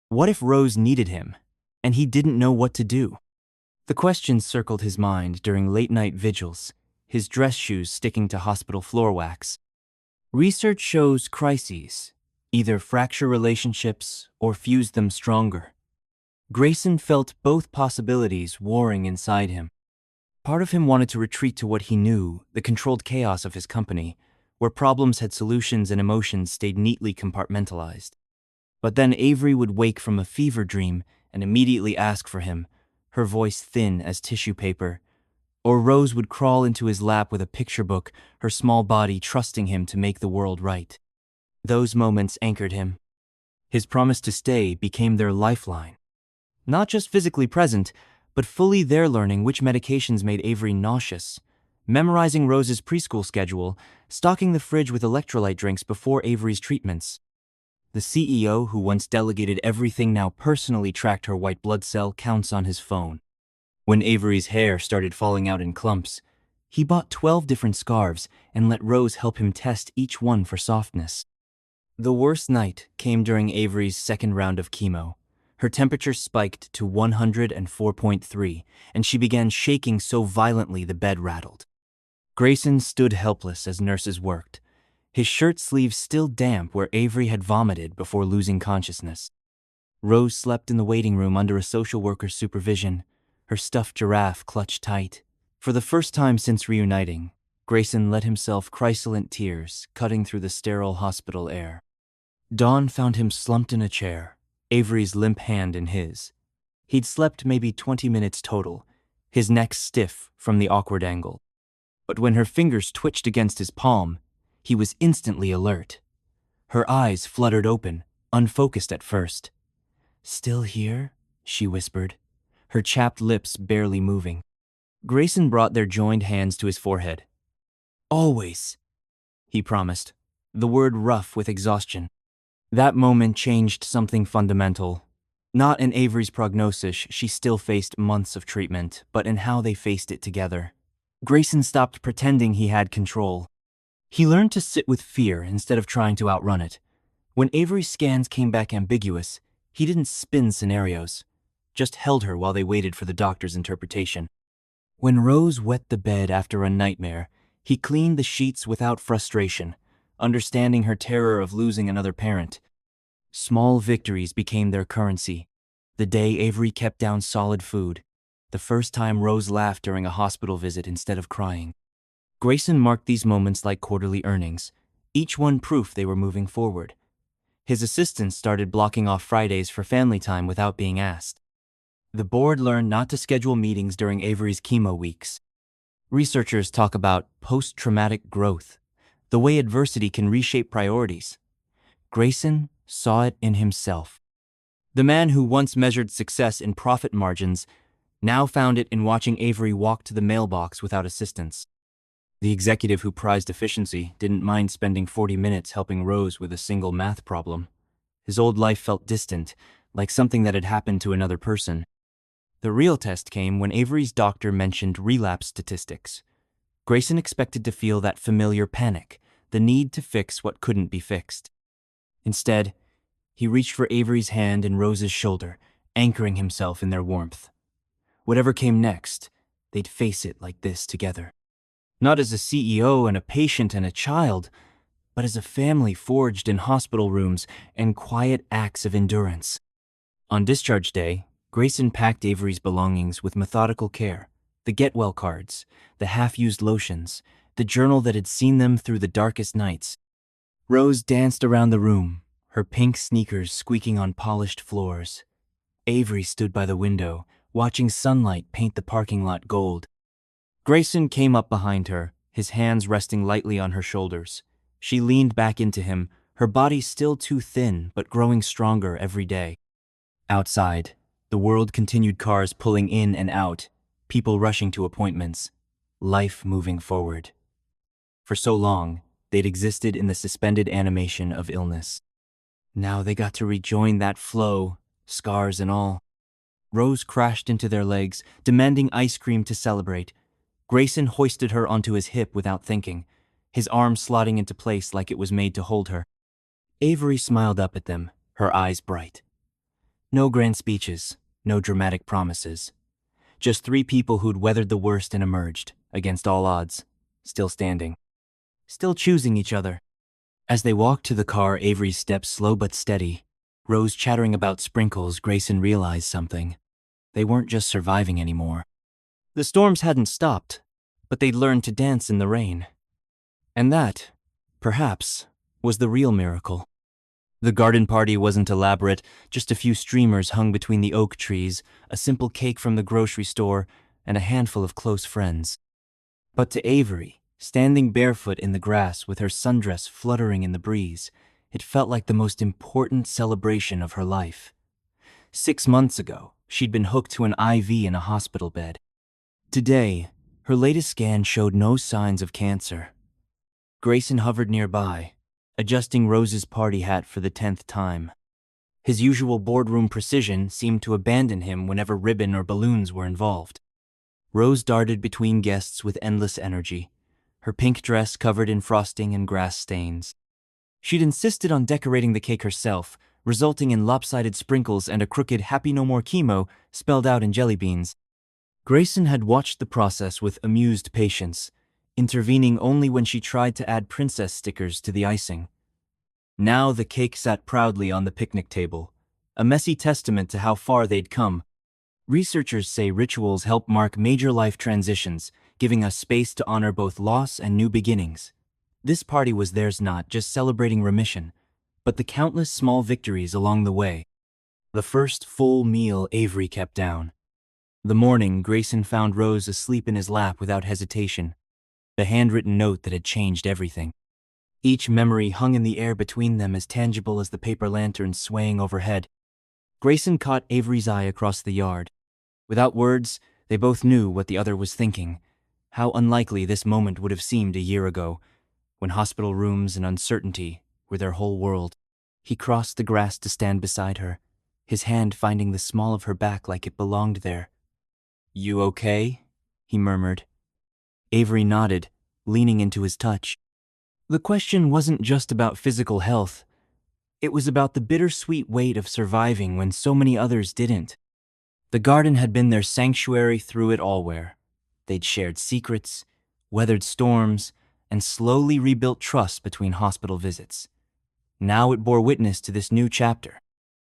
What if Rose needed him, and he didn't know what to do? The questions circled his mind during late-night vigils, his dress shoes sticking to hospital floor wax. Research shows crises, either fracture relationships or fuse them stronger. Grayson felt both possibilities warring inside him. Part of him wanted to retreat to what he knew, the controlled chaos of his company, where problems had solutions and emotions stayed neatly compartmentalized. But then Avery would wake from a fever dream and immediately ask for him, her voice thin as tissue paper. Or Rose would crawl into his lap with a picture book, her small body trusting him to make the world right. Those moments anchored him. His promise to stay became their lifeline. Not just physically present, but fully there, learning which medications made Avery nauseous, memorizing Rose's preschool schedule, stocking the fridge with electrolyte drinks before Avery's treatments. The CEO who once delegated everything now personally tracked her white blood cell counts on his phone. When Avery's hair started falling out in clumps, he bought 12 different scarves and let Rose help him test each one for softness. The worst night came during Avery's second round of chemo. Her temperature spiked to 104.3, and she began shaking so violently the bed rattled. Grayson stood helpless as nurses worked, his shirt sleeves still damp where Avery had vomited before losing consciousness. Rose slept in the waiting room under a social worker's supervision, her stuffed giraffe clutched tight. For the first time since reuniting, Grayson let himself chrysolent tears cutting through the sterile hospital air. Dawn found him slumped in a chair, Avery's limp hand in his. He'd slept maybe 20 minutes total, his neck stiff from the awkward angle. But when her fingers twitched against his palm, he was instantly alert. Her eyes fluttered open, unfocused at first. "Still here?" she whispered, her chapped lips barely moving. Grayson brought their joined hands to his forehead. "Always," he promised, the word rough with exhaustion. That moment changed something fundamental. Not in Avery's prognosis, she still faced months of treatment, but in how they faced it together. Grayson stopped pretending he had control. He learned to sit with fear instead of trying to outrun it. When Avery's scans came back ambiguous, he didn't spin scenarios, just held her while they waited for the doctor's interpretation. When Rose wet the bed after a nightmare, he cleaned the sheets without frustration, understanding her terror of losing another parent. Small victories became their currency. The day Avery kept down solid food, the first time Rose laughed during a hospital visit instead of crying. Grayson marked these moments like quarterly earnings, each one proof they were moving forward. His assistants started blocking off Fridays for family time without being asked. The board learned not to schedule meetings during Avery's chemo weeks. Researchers talk about post-traumatic growth, the way adversity can reshape priorities. Grayson saw it in himself. The man who once measured success in profit margins now found it in watching Avery walk to the mailbox without assistance. The executive who prized efficiency didn't mind spending 40 minutes helping Rose with a single math problem. His old life felt distant, like something that had happened to another person. The real test came when Avery's doctor mentioned relapse statistics. Grayson expected to feel that familiar panic, the need to fix what couldn't be fixed. Instead, he reached for Avery's hand and Rose's shoulder, anchoring himself in their warmth. Whatever came next, they'd face it like this together. Not as a CEO and a patient and a child, but as a family forged in hospital rooms and quiet acts of endurance. On discharge day, Grayson packed Avery's belongings with methodical care, the get-well cards, the half-used lotions, the journal that had seen them through the darkest nights. Rose danced around the room, her pink sneakers squeaking on polished floors. Avery stood by the window, watching sunlight paint the parking lot gold. Grayson came up behind her, his hands resting lightly on her shoulders. She leaned back into him, her body still too thin but growing stronger every day. Outside, the world continued, cars pulling in and out, people rushing to appointments, life moving forward. For so long, they'd existed in the suspended animation of illness. Now they got to rejoin that flow, scars and all. Rose crashed into their legs, demanding ice cream to celebrate. Grayson hoisted her onto his hip without thinking, his arm slotting into place like it was made to hold her. Avery smiled up at them, her eyes bright. No grand speeches, no dramatic promises. Just three people who'd weathered the worst and emerged, against all odds, still standing. Still choosing each other. As they walked to the car, Avery's steps slow but steady. Rose chattering about sprinkles, Grayson realized something. They weren't just surviving anymore. The storms hadn't stopped, but they'd learned to dance in the rain. And that, perhaps, was the real miracle. The garden party wasn't elaborate, just a few streamers hung between the oak trees, a simple cake from the grocery store, and a handful of close friends. But to Avery, standing barefoot in the grass with her sundress fluttering in the breeze, it felt like the most important celebration of her life. 6 months ago, she'd been hooked to an IV in a hospital bed. Today, her latest scan showed no signs of cancer. Grayson hovered nearby, adjusting Rose's party hat for the 10th time. His usual boardroom precision seemed to abandon him whenever ribbon or balloons were involved. Rose darted between guests with endless energy, her pink dress covered in frosting and grass stains. She'd insisted on decorating the cake herself, resulting in lopsided sprinkles and a crooked "Happy No More Chemo" spelled out in jelly beans. Grayson had watched the process with amused patience, intervening only when she tried to add princess stickers to the icing. Now the cake sat proudly on the picnic table, a messy testament to how far they'd come. Researchers say rituals help mark major life transitions, giving us space to honor both loss and new beginnings. This party was theirs, not just celebrating remission, but the countless small victories along the way. The first full meal Avery kept down. The morning, Grayson found Rose asleep in his lap without hesitation, the handwritten note that had changed everything. Each memory hung in the air between them, as tangible as the paper lantern swaying overhead. Grayson caught Avery's eye across the yard. Without words, they both knew what the other was thinking. How unlikely this moment would have seemed a year ago, when hospital rooms and uncertainty were their whole world. He crossed the grass to stand beside her, his hand finding the small of her back like it belonged there. "You okay?" he murmured. Avery nodded, leaning into his touch. The question wasn't just about physical health. It was about the bittersweet weight of surviving when so many others didn't. The garden had been their sanctuary through it all, where they'd shared secrets, weathered storms, and slowly rebuilt trust between hospital visits. Now it bore witness to this new chapter.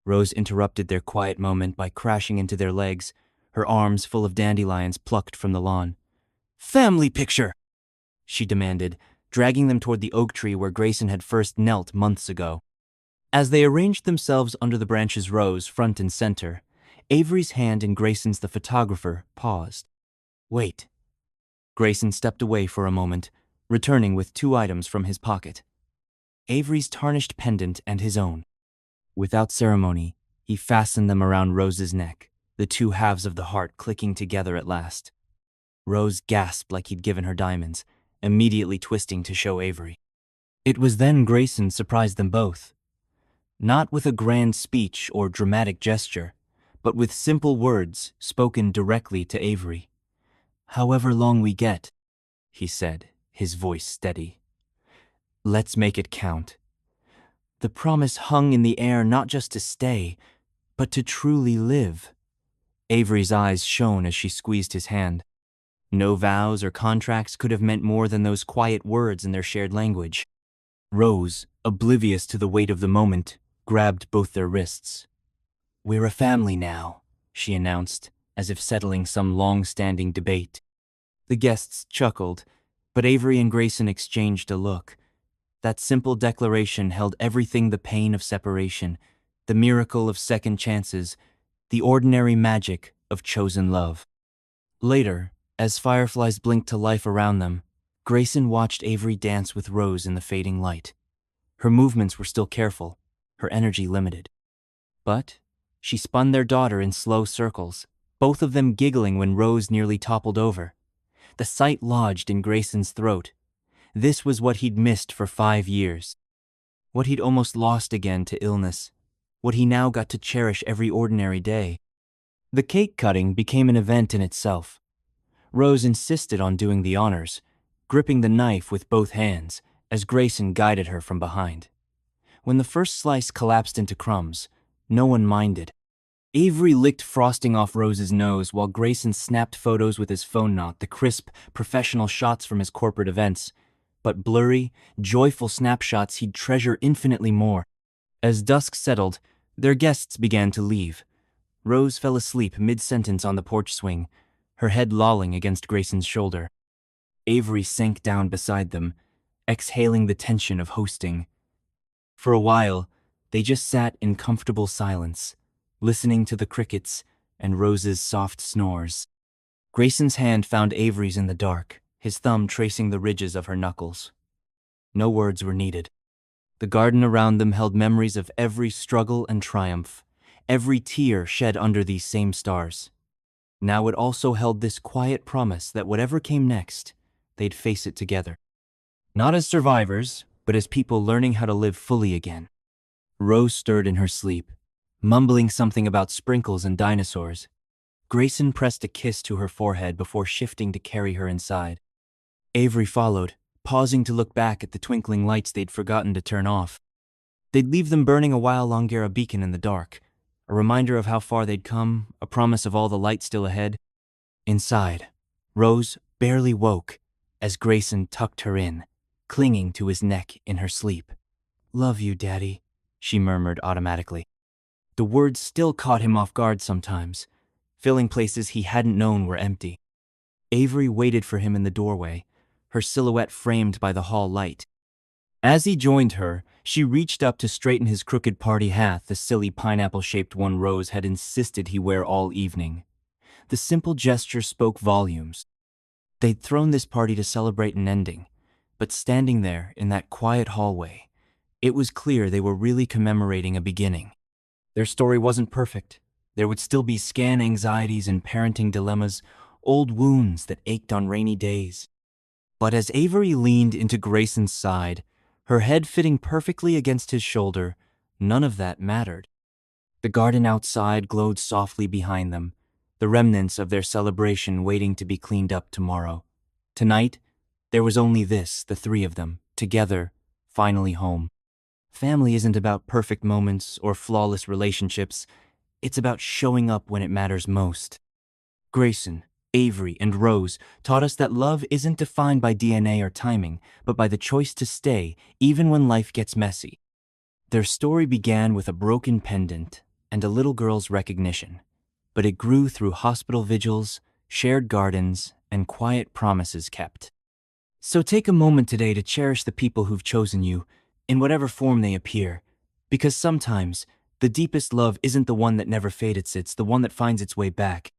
Rose interrupted their quiet moment by crashing into their legs, her arms full of dandelions plucked from the lawn. "Family picture!" she demanded, dragging them toward the oak tree where Grayson had first knelt months ago. As they arranged themselves under the branches, Rose front and center, Avery's hand and Grayson's, the photographer, paused. "Wait." Grayson stepped away for a moment, returning with 2 items from his pocket. Avery's tarnished pendant and his own. Without ceremony, he fastened them around Rose's neck, the 2 halves of the heart clicking together at last. Rose gasped like he'd given her diamonds, immediately twisting to show Avery. It was then Grayson surprised them both. Not with a grand speech or dramatic gesture, but with simple words spoken directly to Avery. "However long we get," he said, his voice steady. "Let's make it count." The promise hung in the air, not just to stay, but to truly live. Avery's eyes shone as she squeezed his hand. No vows or contracts could have meant more than those quiet words in their shared language. Rose, oblivious to the weight of the moment, grabbed both their wrists. "We're a family now," she announced, as if settling some long-standing debate. The guests chuckled, but Avery and Grayson exchanged a look. That simple declaration held everything: the pain of separation, the miracle of second chances, the ordinary magic of chosen love. Later, as fireflies blinked to life around them, Grayson watched Avery dance with Rose in the fading light. Her movements were still careful, her energy limited. But she spun their daughter in slow circles, both of them giggling when Rose nearly toppled over. The sight lodged in Grayson's throat. This was what he'd missed for 5 years. What he'd almost lost again to illness. What he now got to cherish every ordinary day. The cake cutting became an event in itself. Rose insisted on doing the honors, gripping the knife with both hands as Grayson guided her from behind. When the first slice collapsed into crumbs, no one minded. Avery licked frosting off Rose's nose while Grayson snapped photos with his phone, not the crisp, professional shots from his corporate events, but blurry, joyful snapshots he'd treasure infinitely more. As dusk settled, their guests began to leave. Rose fell asleep mid-sentence on the porch swing, her head lolling against Grayson's shoulder. Avery sank down beside them, exhaling the tension of hosting. For a while, they just sat in comfortable silence, listening to the crickets and Rose's soft snores. Grayson's hand found Avery's in the dark, his thumb tracing the ridges of her knuckles. No words were needed. The garden around them held memories of every struggle and triumph, every tear shed under these same stars. Now it also held this quiet promise that whatever came next, they'd face it together. Not as survivors, but as people learning how to live fully again. Rose stirred in her sleep, mumbling something about sprinkles and dinosaurs. Grayson pressed a kiss to her forehead before shifting to carry her inside. Avery followed, pausing to look back at the twinkling lights they'd forgotten to turn off. They'd leave them burning a while longer, a beacon in the dark, a reminder of how far they'd come, a promise of all the light still ahead. Inside, Rose barely woke as Grayson tucked her in, clinging to his neck in her sleep. "Love you, Daddy," she murmured automatically. The words still caught him off guard sometimes, filling places he hadn't known were empty. Avery waited for him in the doorway, her silhouette framed by the hall light. As he joined her, she reached up to straighten his crooked party hat, the silly pineapple-shaped one Rose had insisted he wear all evening. The simple gesture spoke volumes. They'd thrown this party to celebrate an ending, but standing there in that quiet hallway, it was clear they were really commemorating a beginning. Their story wasn't perfect. There would still be scan anxieties and parenting dilemmas, old wounds that ached on rainy days. But as Avery leaned into Grayson's side, her head fitting perfectly against his shoulder, none of that mattered. The garden outside glowed softly behind them, the remnants of their celebration waiting to be cleaned up tomorrow. Tonight, there was only this, the three of them, together, finally home. Family isn't about perfect moments or flawless relationships. It's about showing up when it matters most. Grayson, Avery, and Rose taught us that love isn't defined by DNA or timing, but by the choice to stay, even when life gets messy. Their story began with a broken pendant and a little girl's recognition, but it grew through hospital vigils, shared gardens, and quiet promises kept. So take a moment today to cherish the people who've chosen you, in whatever form they appear, because sometimes the deepest love isn't the one that never fades, it's the one that finds its way back.